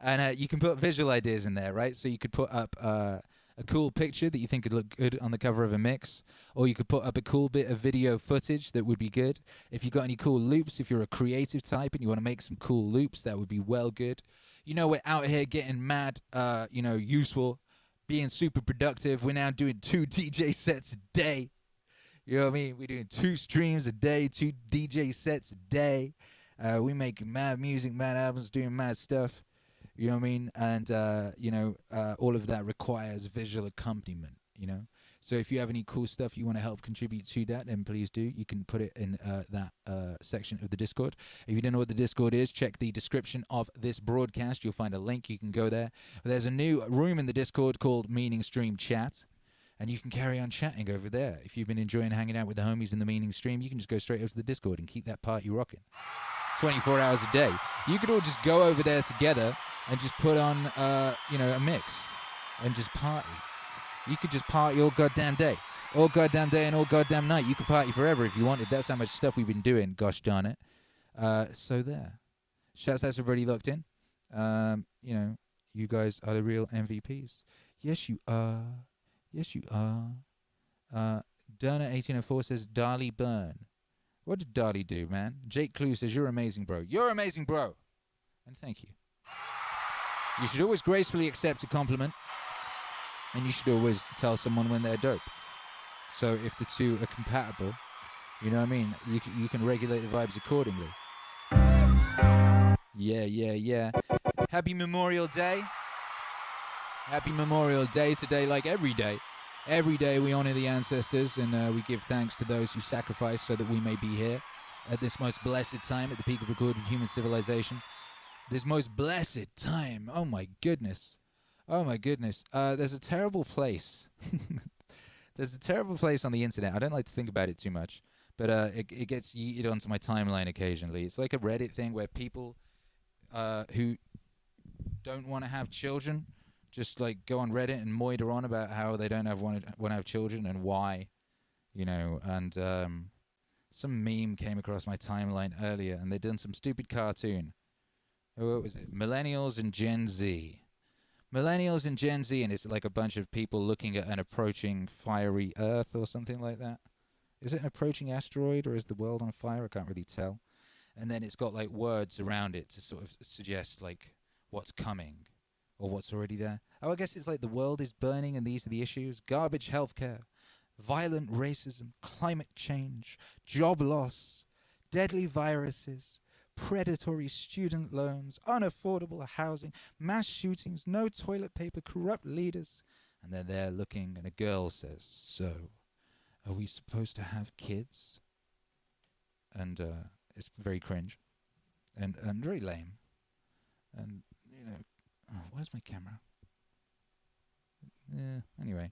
And you can put visual ideas in there, right? So you could put up a cool picture that you think could look good on the cover of a mix, or you could put up a cool bit of video footage that would be good. If you got any cool loops, if you're a creative type and you want to make some cool loops, that would be well good. You know, we're out here getting mad, useful, being super productive. We're now doing 2 DJ sets a day. You know what I mean? We're doing 2 streams a day, 2 DJ sets a day. We making mad music, mad albums, doing mad stuff. You know what I mean? And, all of that requires visual accompaniment, you know? So if you have any cool stuff you want to help contribute to that, then please do. You can put it in that section of the Discord. If you don't know what the Discord is, check the description of this broadcast. You'll find a link. You can go there. There's a new room in the Discord called Meaning Stream Chat, and you can carry on chatting over there. If you've been enjoying hanging out with the homies in the Meaning Stream, you can just go straight over to the Discord and keep that party rocking. 24 hours a day. You could all just go over there together and just put on, a mix and just party. You could just party all goddamn day. All goddamn day and all goddamn night. You could party forever if you wanted. That's how much stuff we've been doing. Gosh darn it. So there. Shouts out to everybody locked in. You guys are the real MVPs. Yes, you are. Yes, you are. Derna1804 says, Darlie Burn. What did Darlie do, man? Jake Clue says, you're amazing, bro. You're amazing, bro. And thank you. You should always gracefully accept a compliment. And you should always tell someone when they're dope. So if the two are compatible, you know what I mean? You can regulate the vibes accordingly. Yeah. Happy Memorial Day. Happy Memorial Day today, like every day. Every day we honor the ancestors and we give thanks to those who sacrificed so that we may be here at this most blessed time at the peak of recorded human civilization. This most blessed time. Oh my goodness. Oh my goodness. There's a terrible place. There's a terrible place on the internet. I don't like to think about it too much, but it gets yeeted onto my timeline occasionally. It's like a Reddit thing where people who don't want to have children just like go on Reddit and moiter on about how they don't want to have children and why, you know. And some meme came across my timeline earlier, and they'd done some stupid cartoon. Oh, what was it? Millennials and Gen Z. Millennials and Gen Z, and it's like a bunch of people looking at an approaching fiery Earth or something like that. Is it an approaching asteroid, or is the world on fire? I can't really tell. And then it's got like words around it to sort of suggest like what's coming or what's already there. Oh, I guess it's like the world is burning and these are the issues. Garbage healthcare, violent racism, climate change, job loss, deadly viruses, predatory student loans, unaffordable housing, mass shootings, no toilet paper, corrupt leaders. And they're there looking, and a girl says, "So, are we supposed to have kids?" And it's very cringe and very lame. And, you know, oh, where's my camera? Yeah, anyway.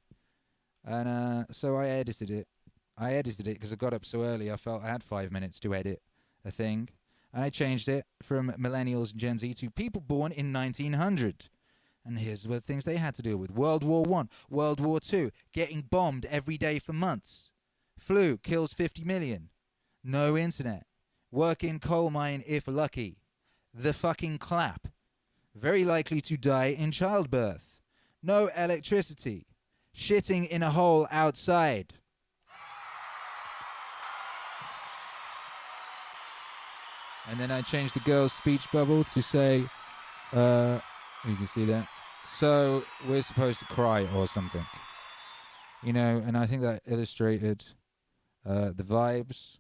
And so I edited it. Because I got up so early, I felt I had 5 minutes to edit a thing. And I changed it from millennials and Gen Z to people born in 1900. And here's the things they had to deal with. World War I, World War II, getting bombed every day for months. Flu kills 50 million. No internet. Work in coal mine if lucky. The fucking clap. Very likely to die in childbirth. No electricity. Shitting in a hole outside. And then I changed the girl's speech bubble to say, you can see that. So we're supposed to cry or something. You know, and I think that illustrated the vibes.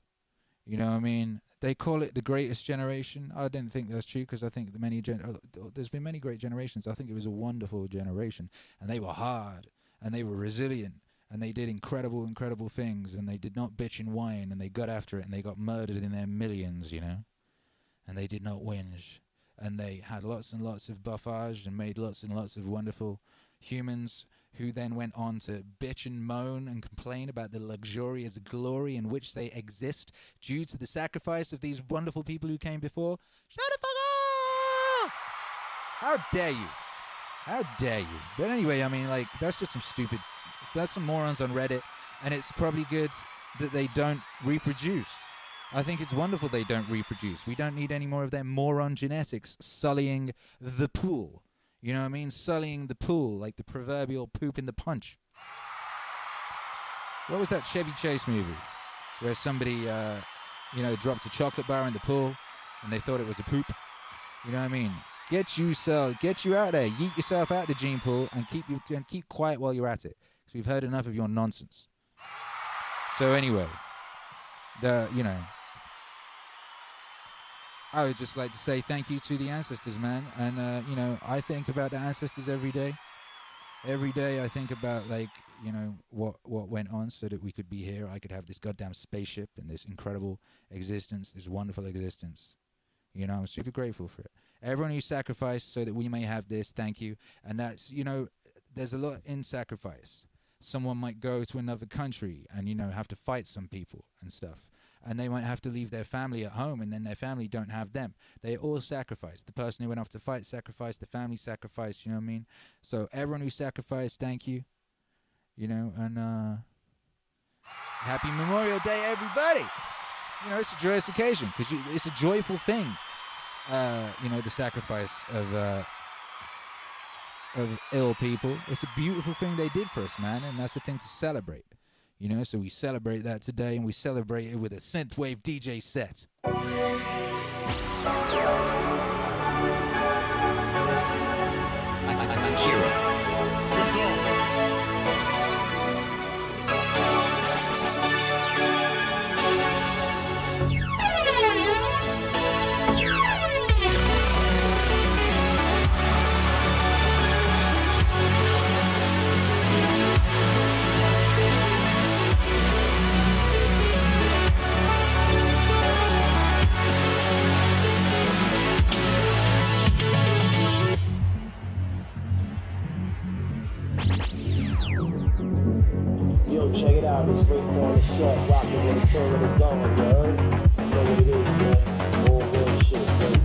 You know what I mean? They call it the greatest generation. I didn't think that's true, because I think there's been many great generations. I think it was a wonderful generation. And they were hard, and they were resilient, and they did incredible, incredible things, and they did not bitch and whine, and they got after it, and they got murdered in their millions, you know? And they did not whinge. And they had lots and lots of buffage and made lots and lots of wonderful humans who then went on to bitch and moan and complain about the luxurious glory in which they exist due to the sacrifice of these wonderful people who came before. Shut the fuck up! How dare you? How dare you? But anyway, I mean, like, that's just that's some morons on Reddit, and it's probably good that they don't reproduce. I think it's wonderful they don't reproduce. We don't need any more of their moron genetics sullying the pool. You know what I mean? Sullying the pool, like the proverbial poop in the punch. What was that Chevy Chase movie where somebody, dropped a chocolate bar in the pool and they thought it was a poop? You know what I mean? Get you out there, yeet yourself out the gene pool, and keep quiet while you're at it, because we've heard enough of your nonsense. So anyway, I would just like to say thank you to the ancestors, man. And, I think about the ancestors every day. Every day I think about, what went on so that we could be here. I could have this goddamn spaceship and this incredible existence, this wonderful existence. You know, I'm super grateful for it. Everyone who sacrificed so that we may have this, thank you. And that's, there's a lot in sacrifice. Someone might go to another country and, have to fight some people and stuff. And they might have to leave their family at home, and then their family don't have them. They all sacrificed. The person who went off to fight sacrificed. The family sacrificed, you know what I mean? So everyone who sacrificed, thank you. And happy Memorial Day, everybody. It's a joyous occasion, because it's a joyful thing, the sacrifice of ill people. It's a beautiful thing they did for us, man, and that's the thing to celebrate. So we celebrate that today, and we celebrate it with a synthwave DJ set. Akira. Yo, check it out, it's Ray on the short, rockin' with the king of the dawn, you heard? You know what it is, man. All real shit, baby.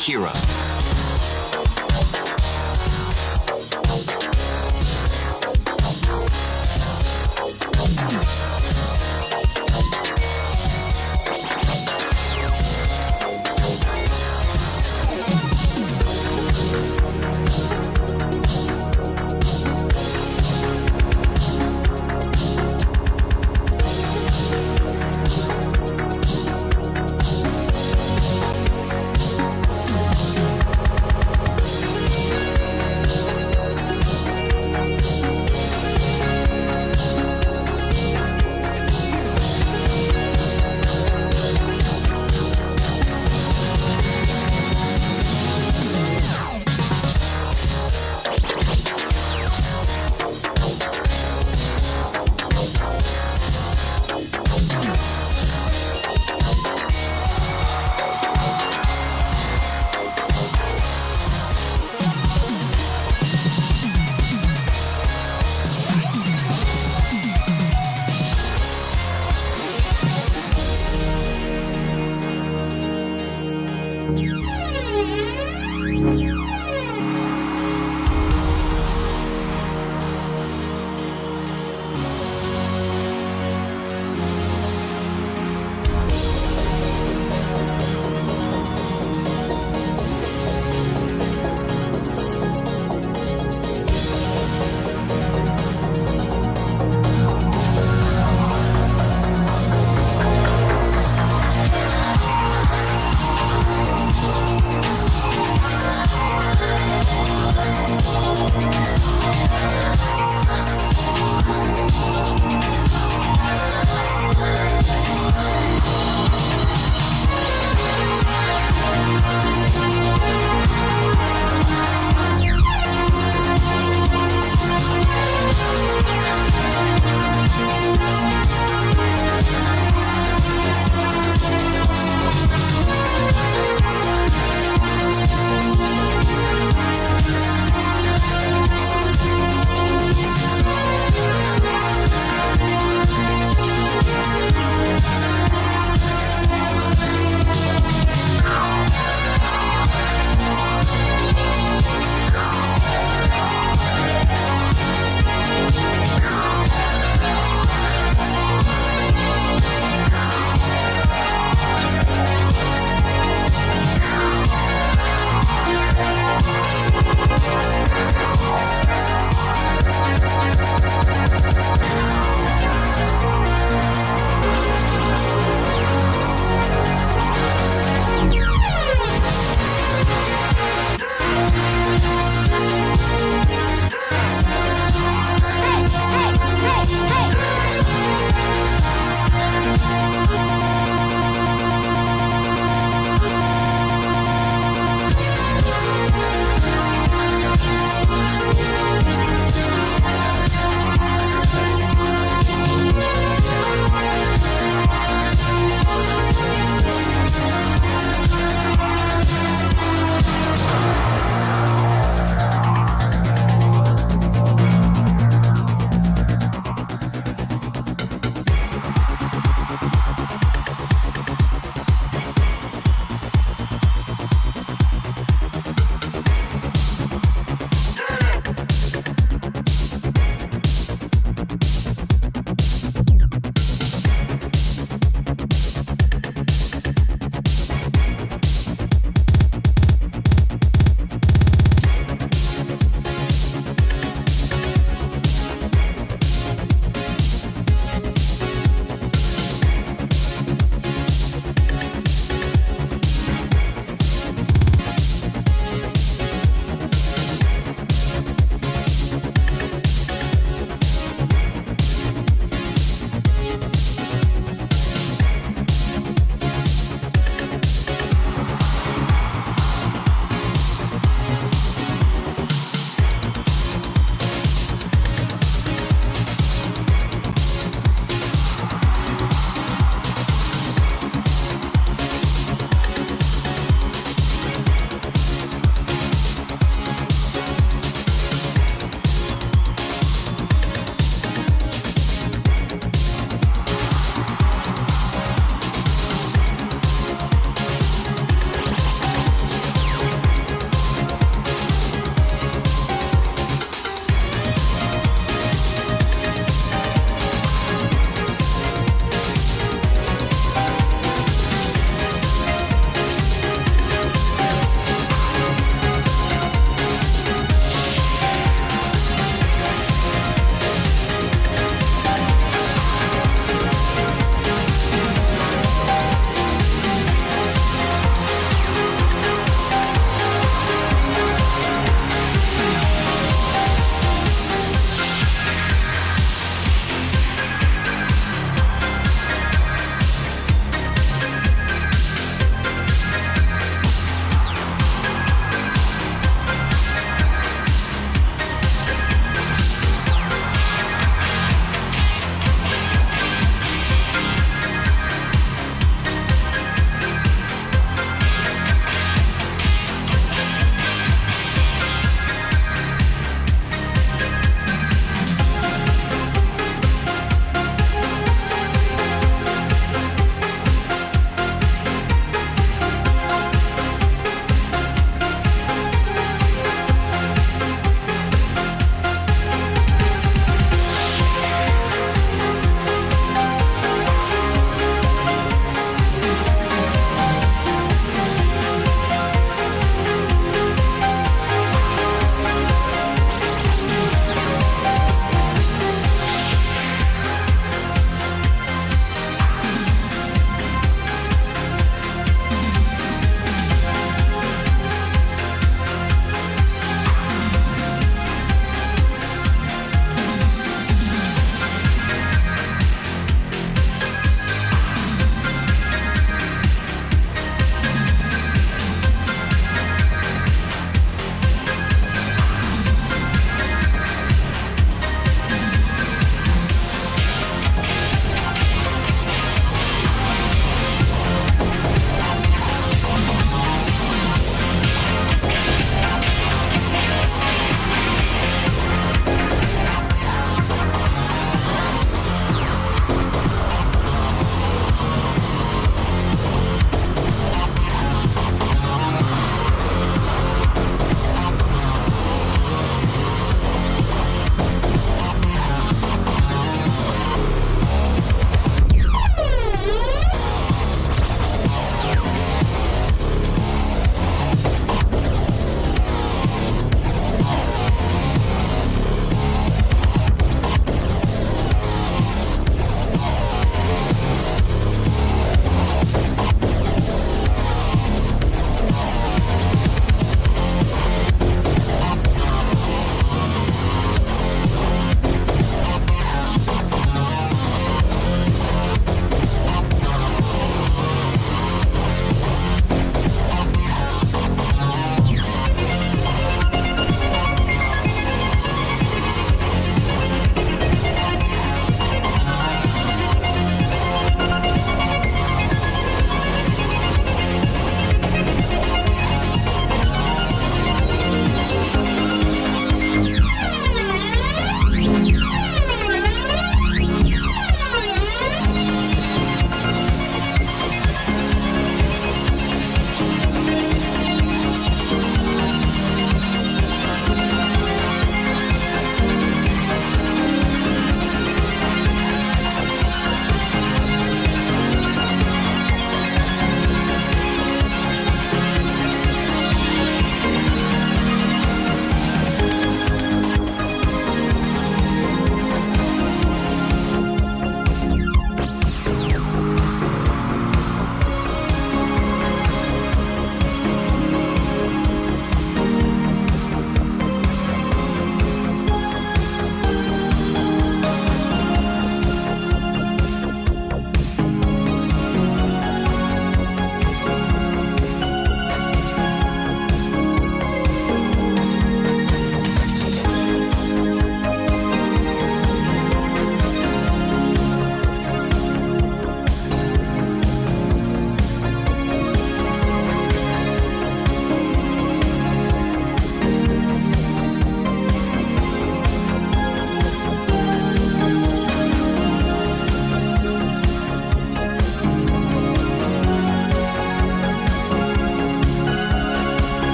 Akira.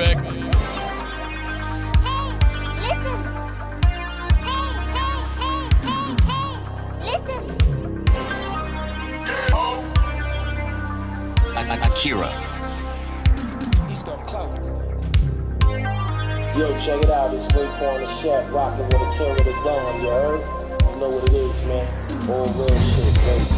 respect. Akira. He's got clout. Yo, check it out. It's Raekwon the Chef, rocking with a king with a gun, you heard? You know what it is, man. All real shit, baby.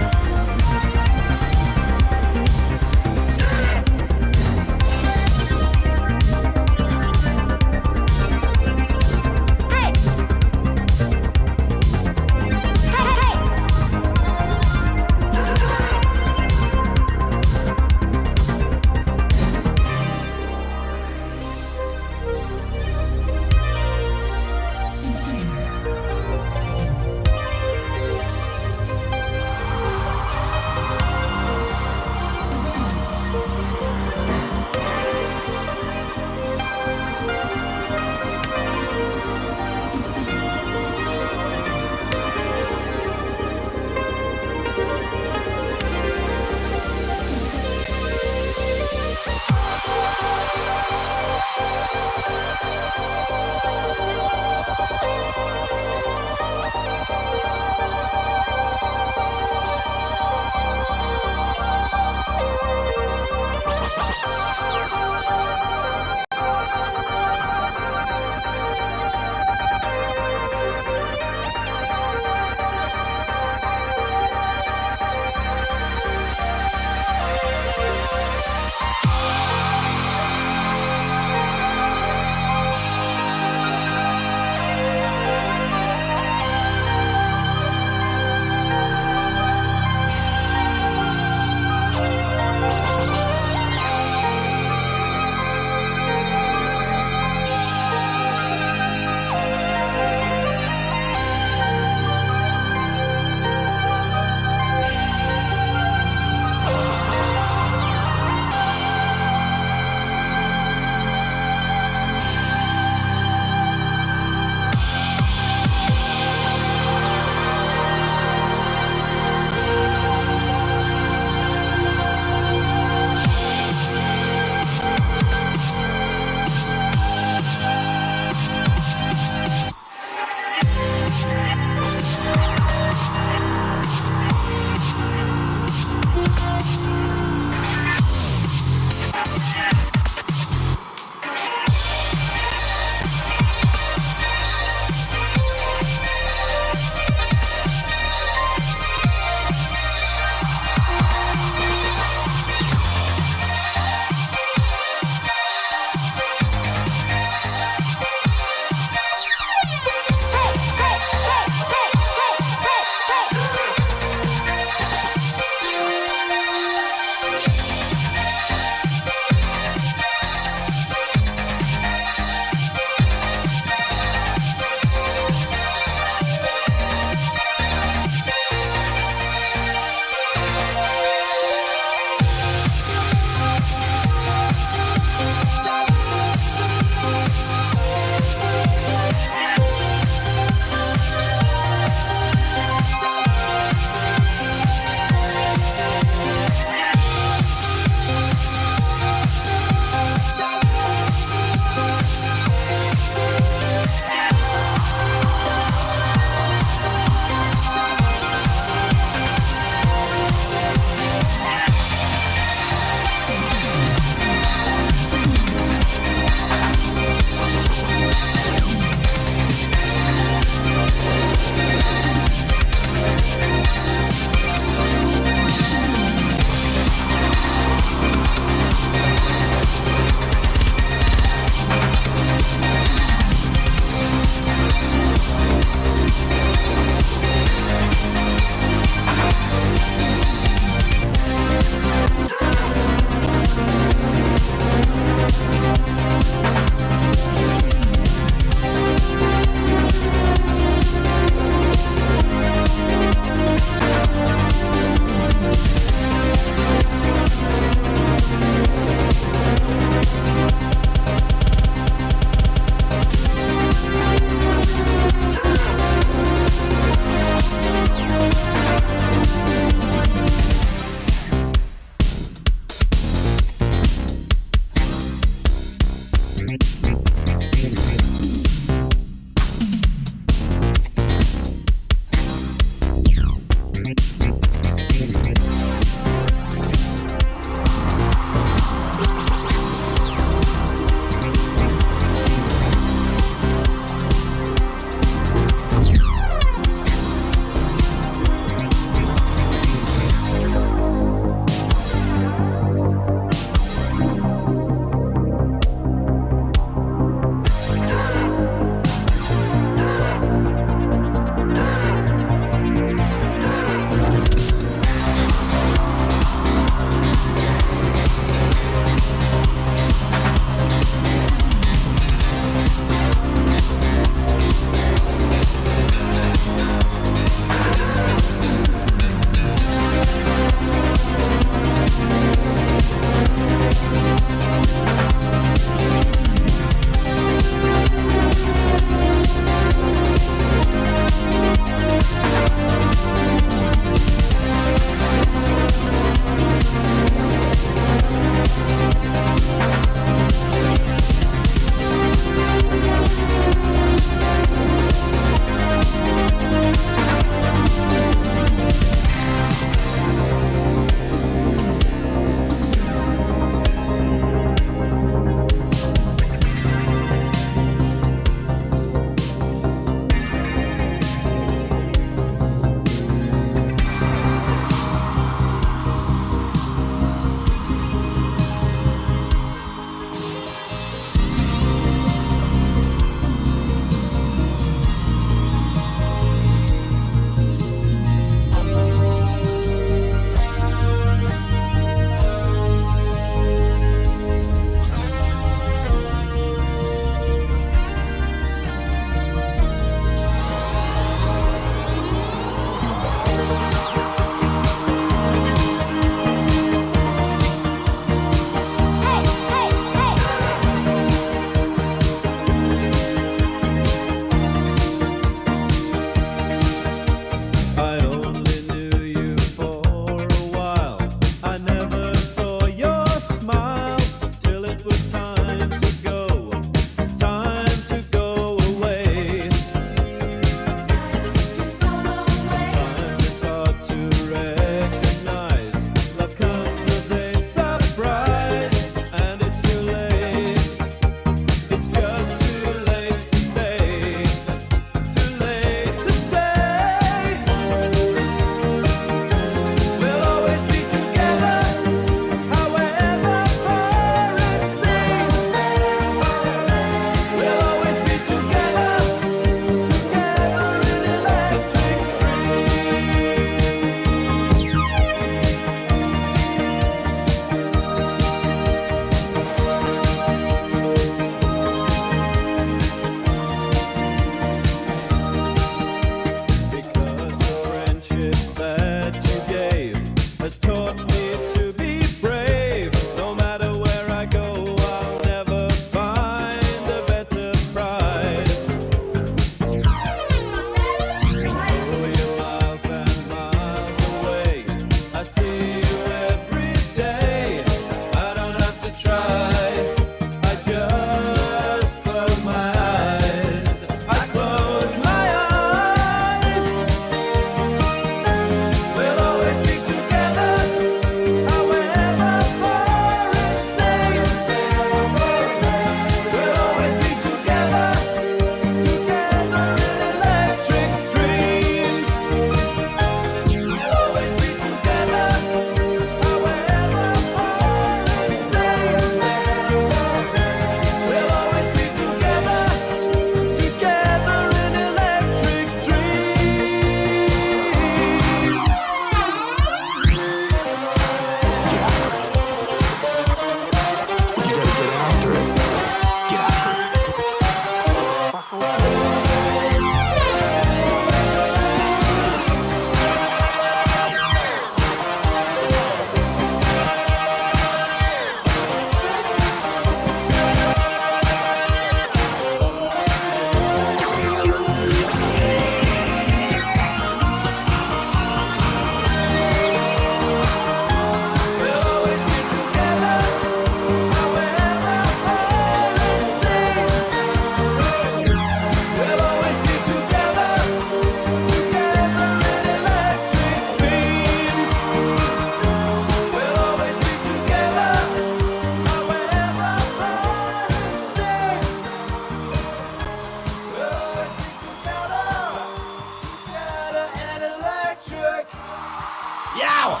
Yow!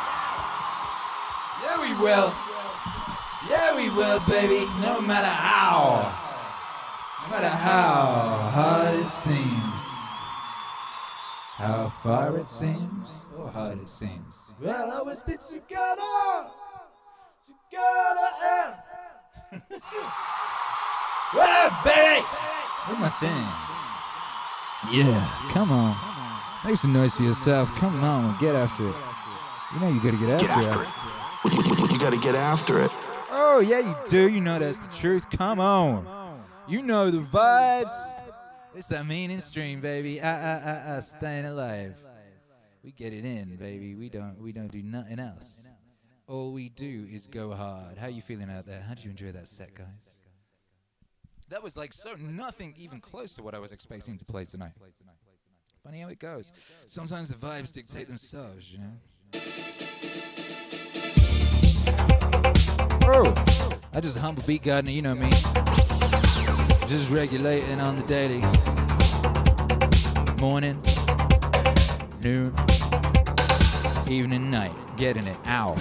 Yeah, we will. Yeah, we will, baby. No matter how. No matter how hard it seems. How far it seems, or hard it seems. We'll always be together. Together and... Well, baby! Where's my thing? Yeah, come on. Make some noise for yourself. Come on, get after it. You know you gotta get after it. You gotta get after it. Oh, yeah, you do. You know that's the truth. Come on. You know the vibes. It's that meaning stream, baby. Staying alive. We get it in, baby. We don't do nothing else. All we do is go hard. How you feeling out there? How did you enjoy that set, guys? That was like so nothing even close to what I was expecting to play tonight. Funny how it goes. Sometimes the vibes dictate themselves, you know? Oh, I just humble beat gardener, you know me. Just regulating on the daily. Morning, noon, evening, night. Getting it. Ow.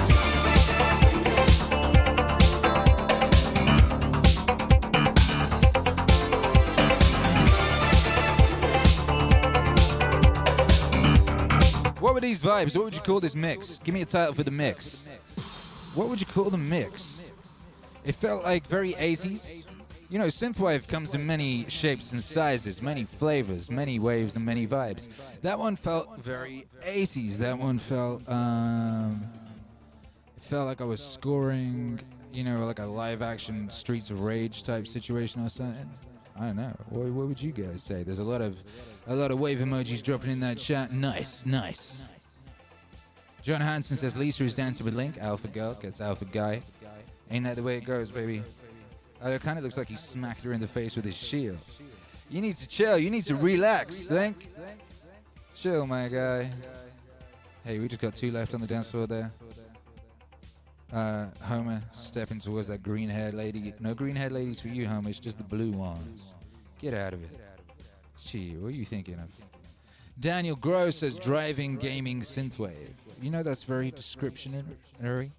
What were these vibes? What would you call this mix? Give me a title for the mix. What would you call the mix? It felt like very 80s. You know, synthwave comes in many shapes and sizes, many flavors, many waves, and many vibes. That one felt very 80s. That one felt, it felt like I was scoring, you know, like a live-action Streets of Rage type situation or something. I don't know. What would you guys say? There's a lot of wave emojis dropping in that chat. Nice, nice. John Hansen says Lisa is dancing with Link. Alpha girl gets alpha guy. Ain't that the way it goes, baby? It kind of looks like he smacked her in the face with his shield. You need to chill. You need to relax, Link. Chill, my guy. Hey, we just got 2 left on the dance floor there. Homer stepping towards that green-haired lady. No green-haired ladies for you, Homer. It's just the blue ones. Get out of it. Gee, what are you thinking of? Daniel Gross says driving, gaming, synthwave. You know that's very descriptionary.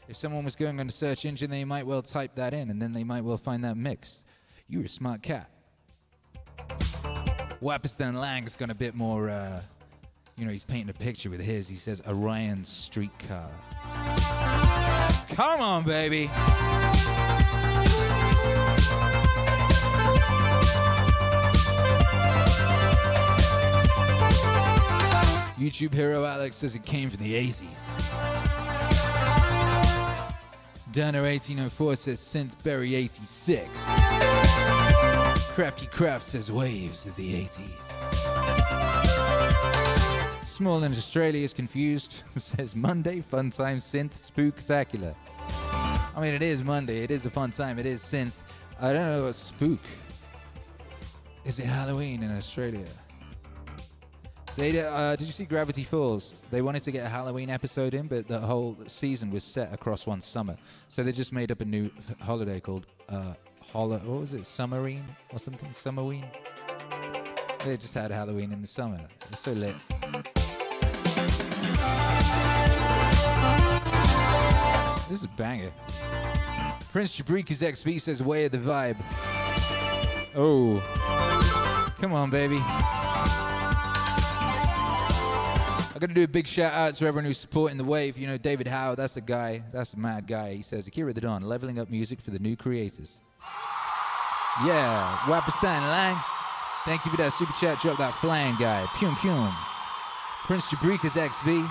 If someone was going on a search engine, they might well type that in, and then they might well find that mix. You're a smart cat. Wapistan Lang's got a bit more, you know, he's painting a picture with his. He says Orion Streetcar. Come on, baby. YouTube hero Alex says it came from the 80s. Dana 1804 says Synthberry 86. Crafty Craft says waves of the 80s. Small in Australia is confused, says Monday, fun time, synth, spooktacular. I mean, it is Monday, it is a fun time, it is synth. I don't know what spook. Is it Halloween in Australia? They did you see Gravity Falls? They wanted to get a Halloween episode in, but the whole season was set across one summer. So they just made up a new holiday called what was it? Summerine or something? Summerween? They just had Halloween in the summer. It's so lit. This is a banger. Prince Jabrika's XV says way of the vibe. Oh. Come on, baby. I'm going to do a big shout out to everyone who's supporting the wave. You know, David Howe, that's the guy. That's the mad guy. He says, Akira the Dawn, leveling up music for the new creators. Yeah, Wapistan Lang. Thank you for that super chat. Drop that flying guy. Pum pum. Prince Jabrika's XV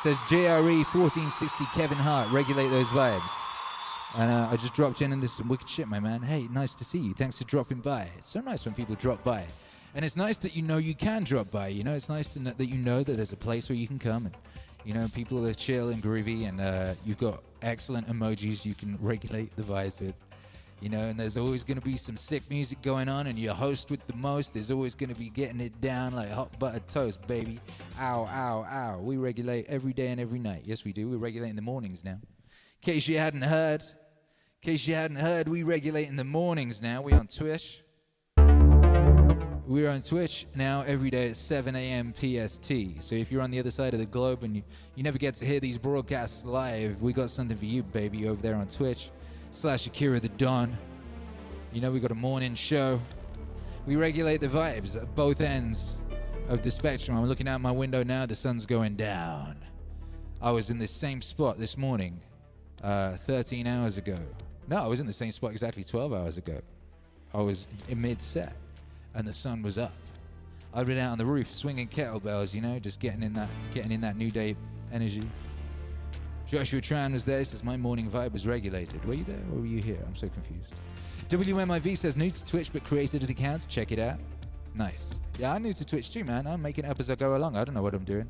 says JRE 1460 Kevin Hart, regulate those vibes. And I just dropped in and there's some wicked shit, my man. Hey, nice to see you. Thanks for dropping by. It's so nice when people drop by. And it's nice that you know you can drop by, you know? It's nice to know that you know that there's a place where you can come and, you know, people are chill and groovy and you've got excellent emojis you can regulate the vibes with, you know, and there's always going to be some sick music going on and your host with the most is always going to be getting it down like hot buttered toast, baby. Ow, ow, ow. We regulate every day and every night. Yes, we do. We regulate in the mornings now. In case you hadn't heard, we regulate in the mornings now. We on Twitch. We're on Twitch now every day at 7 a.m. PST. So if you're on the other side of the globe and you never get to hear these broadcasts live, we got something for you, baby, over there on Twitch /Akira the Don. You know, we got a morning show. We regulate the vibes at both ends of the spectrum. I'm looking out my window now, the sun's going down. I was in this same spot this morning 13 hours ago. No, I was in the same spot exactly 12 hours ago. I was in mid-set and the sun was up. I'd been out on the roof swinging kettlebells, you know, just getting in that new day energy. Joshua Tran was there. Says my morning vibe was regulated. Were you there or were you here? I'm so confused. WMIV says new to Twitch but created an account. Check it out. Nice. Yeah, I'm new to Twitch too, man. I'm making it up as I go along. I don't know what I'm doing.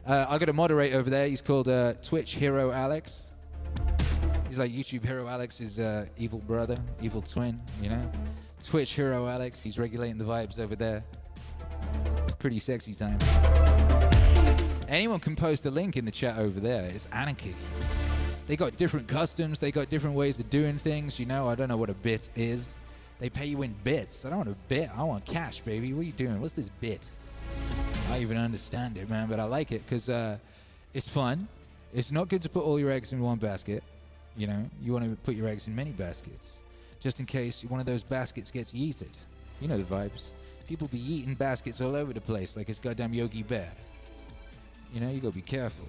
I got a moderator over there. He's called Twitch Hero Alex. He's like YouTube Hero Alex's evil brother, evil twin, you know? Twitch Hero Alex. He's regulating the vibes over there. It's pretty sexy time. Anyone can post a link in the chat over there. It's anarchy. They got different customs. They got different ways of doing things. You know, I don't know what a bit is. They pay you in bits. I don't want a bit. I want cash, baby. What are you doing? What's this bit? I don't even understand it, man, but I like it because it's fun. It's not good to put all your eggs in one basket. You know, you want to put your eggs in many baskets just in case one of those baskets gets yeeted. You know the vibes. People be yeeting baskets all over the place like it's goddamn Yogi Bear. You know, you gotta be careful.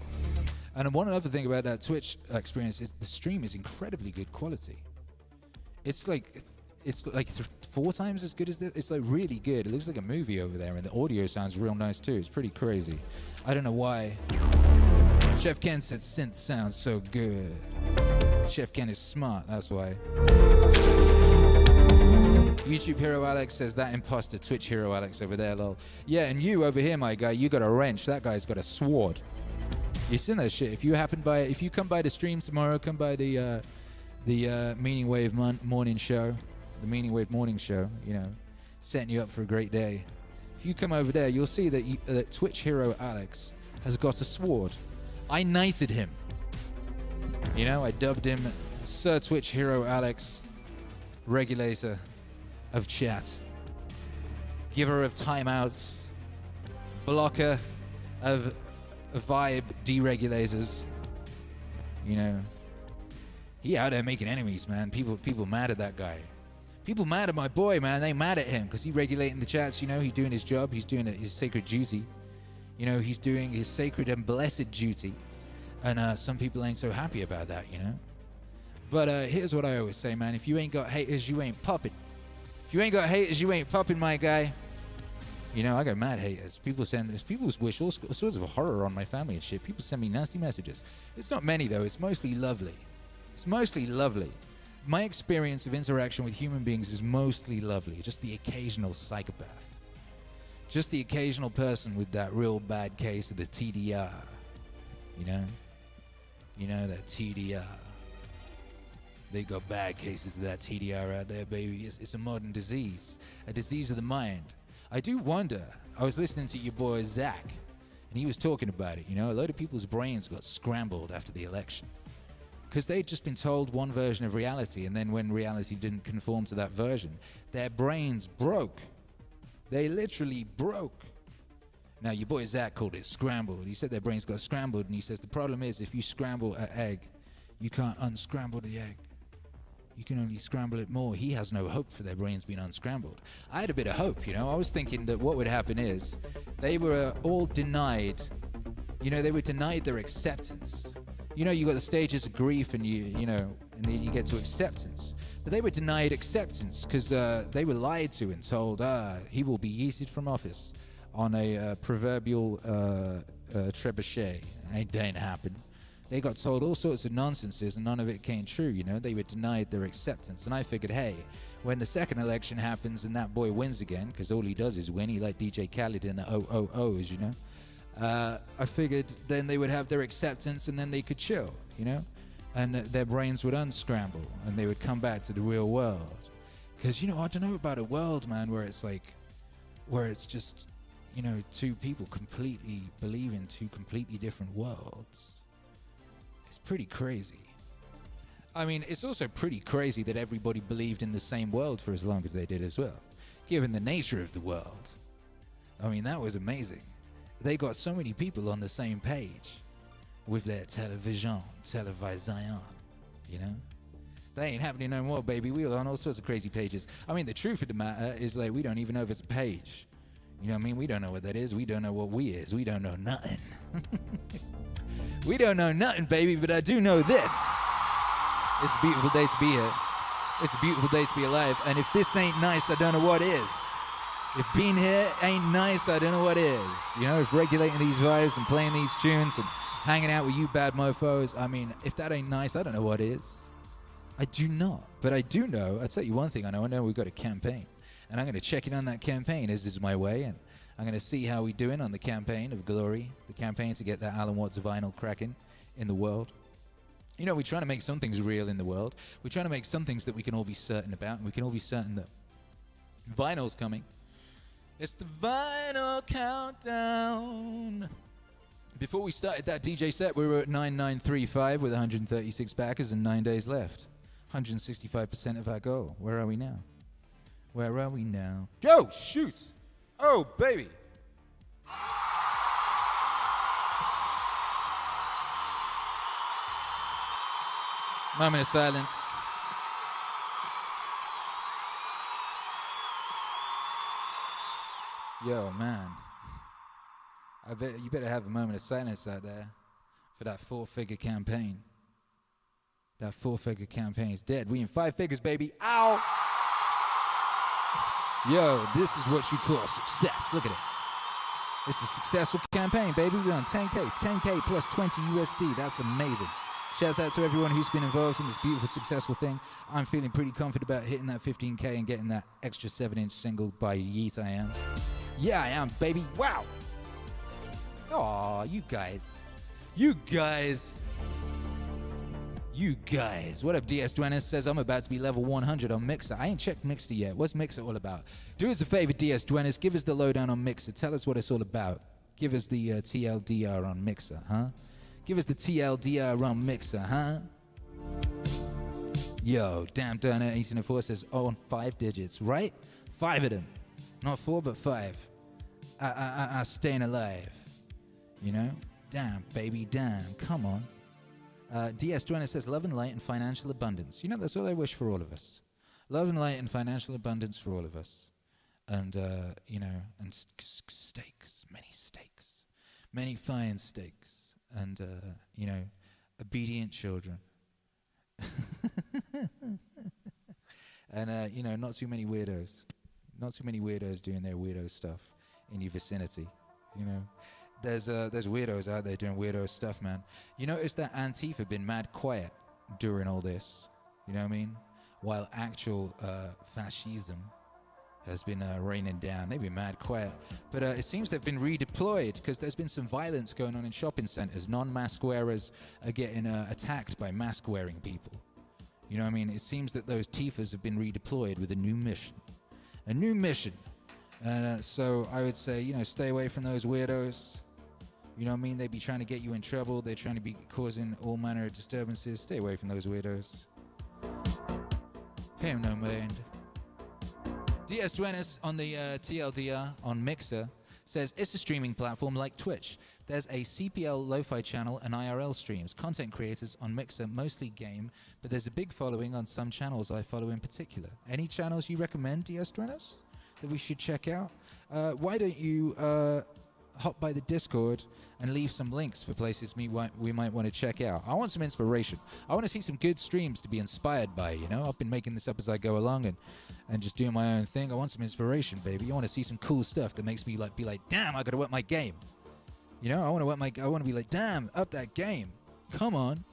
And one other thing about that Twitch experience is the stream is incredibly good quality. It's like 4 times as good as this. It's like really good. It looks like a movie over there, and the audio sounds real nice too. It's pretty crazy. I don't know why. Chef Ken said synth sounds so good. Chef Ken is smart, that's why. YouTube Hero Alex says that imposter Twitch Hero Alex over there, lol. Yeah, and you over here, my guy, you got a wrench. That guy's got a sword. You seen that shit? If you come by the stream tomorrow, come by the MEANINGWAVE morning show, the MEANINGWAVE morning show. You know, setting you up for a great day. If you come over there, you'll see that Twitch Hero Alex has got a sword. I knighted him. You know, I dubbed him Sir Twitch Hero Alex, regulator of chat, giver of timeouts, blocker of vibe deregulators. You know, he out there making enemies, man. People mad at that guy. People mad at my boy, man. They mad at him because he regulating the chats. You know, he's doing his job. He's doing his sacred duty. You know, he's doing his sacred and blessed duty. And some people ain't so happy about that, you know. But here's what I always say, man. If you ain't got haters, you ain't popping. If you ain't got haters, you ain't popping, my guy. You know, I got mad haters. People wish all sorts of horror on my family and shit. People send me nasty messages. It's not many, though. It's mostly lovely. It's mostly lovely. My experience of interaction with human beings is mostly lovely. Just the occasional psychopath. Just the occasional person with that real bad case of the TDR. You know? You know, that TDR. They got bad cases of that TDR out there, baby. It's a modern disease. A disease of the mind. I do wonder. I was listening to your boy Zach, and he was talking about it. You know, a lot of people's brains got scrambled after the election. Because they'd just been told one version of reality, and then when reality didn't conform to that version, their brains broke. They literally broke. Now, your boy Zach called it scrambled. He said their brains got scrambled, and he says the problem is if you scramble an egg, you can't unscramble the egg. You can only scramble it more. He has no hope for their brains being unscrambled. I had a bit of hope, you know. I was thinking that what would happen is they were all denied, you know, they were denied their acceptance. You know, you got the stages of grief and you know, and then you get to acceptance. But they were denied acceptance because they were lied to and told, he will be yeeted from office on a proverbial trebuchet. It didn't happen. They got told all sorts of nonsenses and none of it came true, you know. They were denied their acceptance. And I figured, hey, when the second election happens and that boy wins again, because all he does is win, he like DJ Khaled in the OOOs, you know. I figured then they would have their acceptance and then they could chill, you know. And their brains would unscramble and they would come back to the real world. Because, you know, I don't know about a world, man, where it's like, where it's just, you know, two people completely believe in two completely different worlds. It's pretty crazy. I mean, it's also pretty crazy that everybody believed in the same world for as long as they did as well. given the nature of the world. I mean, that was amazing. They got so many people on the same page with their television, you know? That ain't happening no more, baby. We were on all sorts of crazy pages. I mean, the truth of the matter is, like, we don't even know if it's a page. You know what I mean? We don't know what that is. We don't know what we is. We don't know nothing. We don't know nothing, baby, but I do know this. It's a beautiful day to be here. It's a beautiful day to be alive. And if this ain't nice, I don't know what is. If being here ain't nice, I don't know what is. You know, if regulating these vibes and playing these tunes and hanging out with you bad mofos, I mean, if that ain't nice, I don't know what is. I do not. But I do know, I'll tell you one thing I know we've got a campaign. And I'm going to check in on that campaign as is my way. And I'm going to see how we're doing on the campaign of glory. The campaign to get that Alan Watts vinyl cracking in the world. You know, we're trying to make some things real in the world. We're trying to make some things that we can all be certain about. And we can all be certain that vinyl's coming. It's the vinyl countdown. Before we started that DJ set, we were at 9935 with 136 backers and 9 days left. 165% of our goal. Where are we now? Where are we now? Yo, shoot! Oh, baby! Moment of silence. Yo, man. I bet you better have a moment of silence out there for that 4-figure campaign. That 4-figure campaign is dead. We in 5 figures, baby. Ow! Yo, this is what you call success. Look at it. It's a successful campaign, baby. We're on 10K plus 20 USD. That's amazing. Shouts out to everyone who's been involved in this beautiful, successful thing. I'm feeling pretty confident about hitting that 15K and getting that extra 7-inch single by Yeet. I am. Yeah, I am, baby. Wow. Aw, you guys. What up, DS Duenas? Says I'm about to be level 100 on Mixer. I ain't checked Mixer yet. What's Mixer all about? Do us a favor, DS Duenas. Give us the lowdown on Mixer. Tell us what it's all about. Give us the TLDR on Mixer, huh? Give us the TLDR on Mixer, huh? Yo, damn Durner 1804 says, oh, on 5 digits, right? 5 of them. Not 4, but 5. I staying alive. You know? Damn, baby, damn. Come on. DS Duenas says, love and light and financial abundance. You know, that's all I wish for all of us. Love and light and financial abundance for all of us. And, you know, and steaks, many fine steaks. And, you know, obedient children. And, you know, not too many weirdos. Not too many weirdos doing their weirdo stuff in your vicinity, you know. There's weirdos out there doing weirdo stuff, man. You notice that Antifa have been mad quiet during all this, you know what I mean? While actual fascism has been raining down. They've been mad quiet. But it seems they've been redeployed because there's been some violence going on in shopping centers. Non-mask wearers are getting attacked by mask-wearing people. You know what I mean? It seems that those Tifas have been redeployed with a new mission. A new mission. And so I would say, you know, stay away from those weirdos. You know what I mean? They be trying to get you in trouble. They're trying to be causing all manner of disturbances. Stay away from those weirdos. Pay them no mind. DS Duenas on the TLDR on Mixer says, it's a streaming platform like Twitch. There's a CPL lo-fi channel and IRL streams. Content creators on Mixer, mostly game, but there's a big following on some channels I follow in particular. Any channels you recommend, DS Duenas, that we should check out? Why don't you hop by the Discord and leave some links for places we might want to check out. I want some inspiration. I want to see some good streams to be inspired by, you know? I've been making this up as I go along and just doing my own thing. I want some inspiration, baby. I want to see some cool stuff that makes me be like, damn, I got to work my game. You know, I want to be like, damn, up that game. Come on.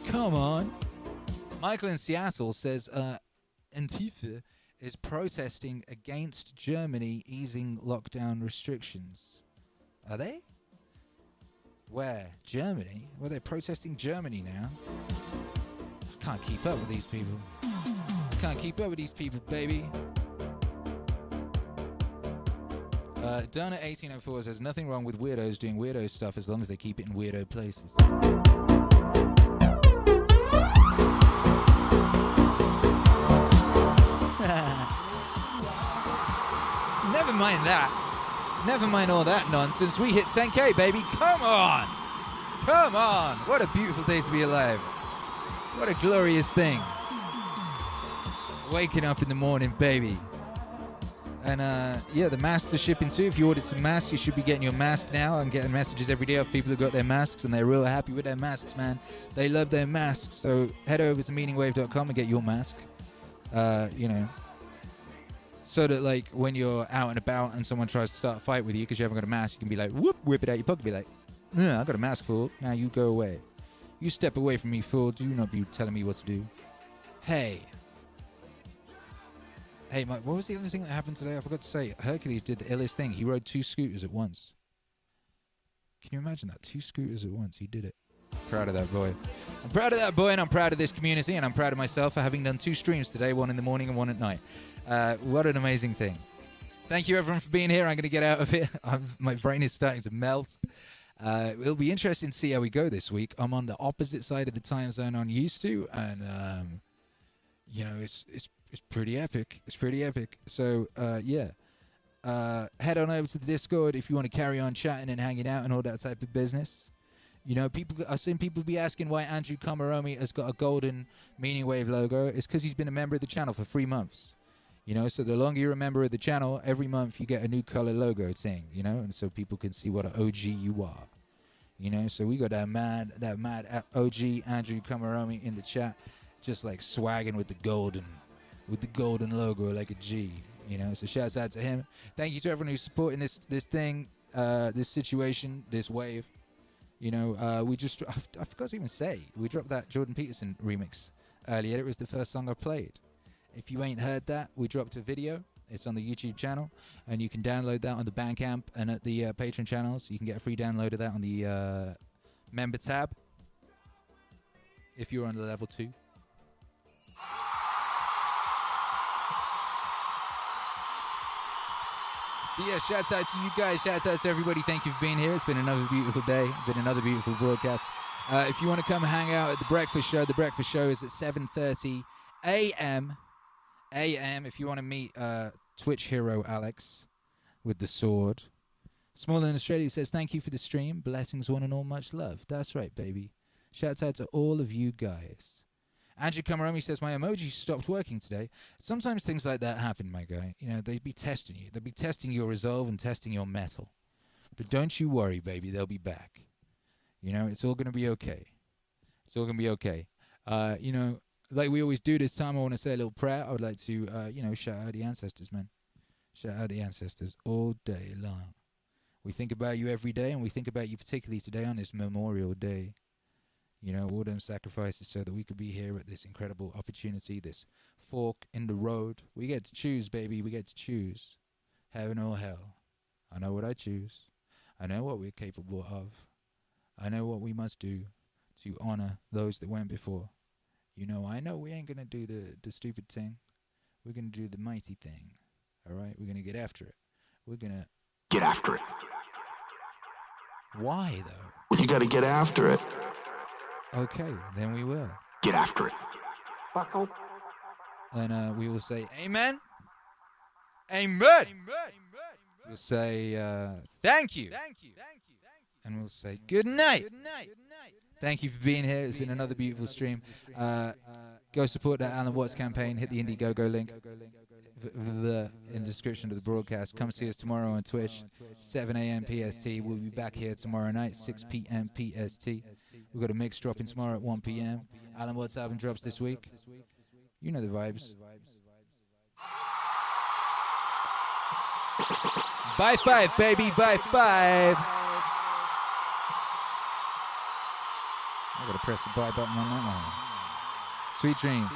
Come on. Michael in Seattle says, Antifa is protesting against Germany easing lockdown restrictions. Are they? Where? Germany? Well, they're protesting Germany now. I can't keep up with these people. Can't keep up with these people, baby. Donna 1804 says, nothing wrong with weirdos doing weirdo stuff as long as they keep it in weirdo places. never mind that. Never mind all that nonsense. We hit 10K, baby. Come on. Come on. What a beautiful day to be alive. What a glorious thing. Waking up in the morning, baby. And yeah, the masks are shipping too. If you ordered some masks, you should be getting your mask now. I'm getting messages every day of people who got their masks and they're real happy with their masks, man. They love their masks. So head over to meaningwave.com and get your mask. You know, so that like when you're out and about and someone tries to start a fight with you because you haven't got a mask, you can be like, whoop, whip it out your pocket, be like, yeah, I got a mask, fool. Now you go away. You step away from me, fool. Do not be telling me what to do. Hey, Mike, what was the other thing that happened today? I forgot to say. Hercules did the illest thing. He rode 2 scooters at once. Can you imagine that? 2 scooters at once. He did it. Proud of that boy. I'm proud of that boy, and I'm proud of this community, and I'm proud of myself for having done 2 streams today, 1 in the morning and 1 at night. What an amazing thing. Thank you, everyone, for being here. I'm going to get out of here. My brain is starting to melt. It'll be interesting to see how we go this week. I'm on the opposite side of the time zone I'm used to, and, you know, it's pretty epic. It's pretty epic. So, yeah. Head on over to the Discord if you want to carry on chatting and hanging out and all that type of business. You know, I've seen people be asking why Andrew Kamaromi has got a golden MEANINGWAVE logo. It's because he's been a member of the channel for 3 months. You know, so the longer you're a member of the channel, every month you get a new color logo thing, you know, and so people can see what an OG you are. You know, so we got that mad OG Andrew Kamaromi in the chat, just like swagging with the golden logo like a G, you know. So shouts out to him. Thank you to everyone who's supporting this thing, this situation, this wave. You know, we just I forgot to even say we dropped that Jordan Peterson remix earlier. It was the first song I played. If you ain't heard that, we dropped a video. It's on the YouTube channel, and you can download that on the Bandcamp and at the Patreon channels. You can get a free download of that on the member tab if you're on the level 2. So yeah, shouts out to you guys, shouts out to everybody. Thank you for being here. It's been another beautiful day, been another beautiful broadcast. If you want to come hang out at the breakfast show is at 7:30 a.m. If you want to meet Twitch hero Alex with the sword. Smaller in Australia says, thank you for the stream. Blessings, one and all, much love. That's right, baby. Shouts out to all of you guys. Andrew Kamaromi says, my emoji stopped working today. Sometimes things like that happen, my guy. You know, they'd be testing you. They'd be testing your resolve and testing your metal. But don't you worry, baby. They'll be back. You know, it's all going to be okay. It's all going to be okay. You know, like we always do this time, I want to say a little prayer. I would like to, you know, shout out the ancestors, man. Shout out the ancestors all day long. We think about you every day, and we think about you particularly today on this Memorial Day. You know, all them sacrifices so that we could be here at this incredible opportunity, this fork in the road. We get to choose, baby. We get to choose. Heaven or hell. I know what I choose. I know what we're capable of. I know what we must do to honor those that went before. You know, I know we ain't going to do the stupid thing. We're going to do the mighty thing. All right? We're going to get after it. We're going to... Get after it. Why, though? You got to get after it. Okay, then we will. Get after it. And we will say, amen. Amen. We'll say, thank you. And we'll say, good night. Thank you for being here. It's been another beautiful stream. Go support that Alan Watts campaign. Hit the Indiegogo link in the description of the broadcast. Come see us tomorrow on Twitch, 7 a.m. PST. We'll be back here tomorrow night, 6 p.m. PST. We've got a mix dropping tomorrow at 1 p.m. Alan Watts album drops this week. You know the vibes. Bye 5, baby. Bye 5. I gotta press the buy button on that one. Sweet dreams.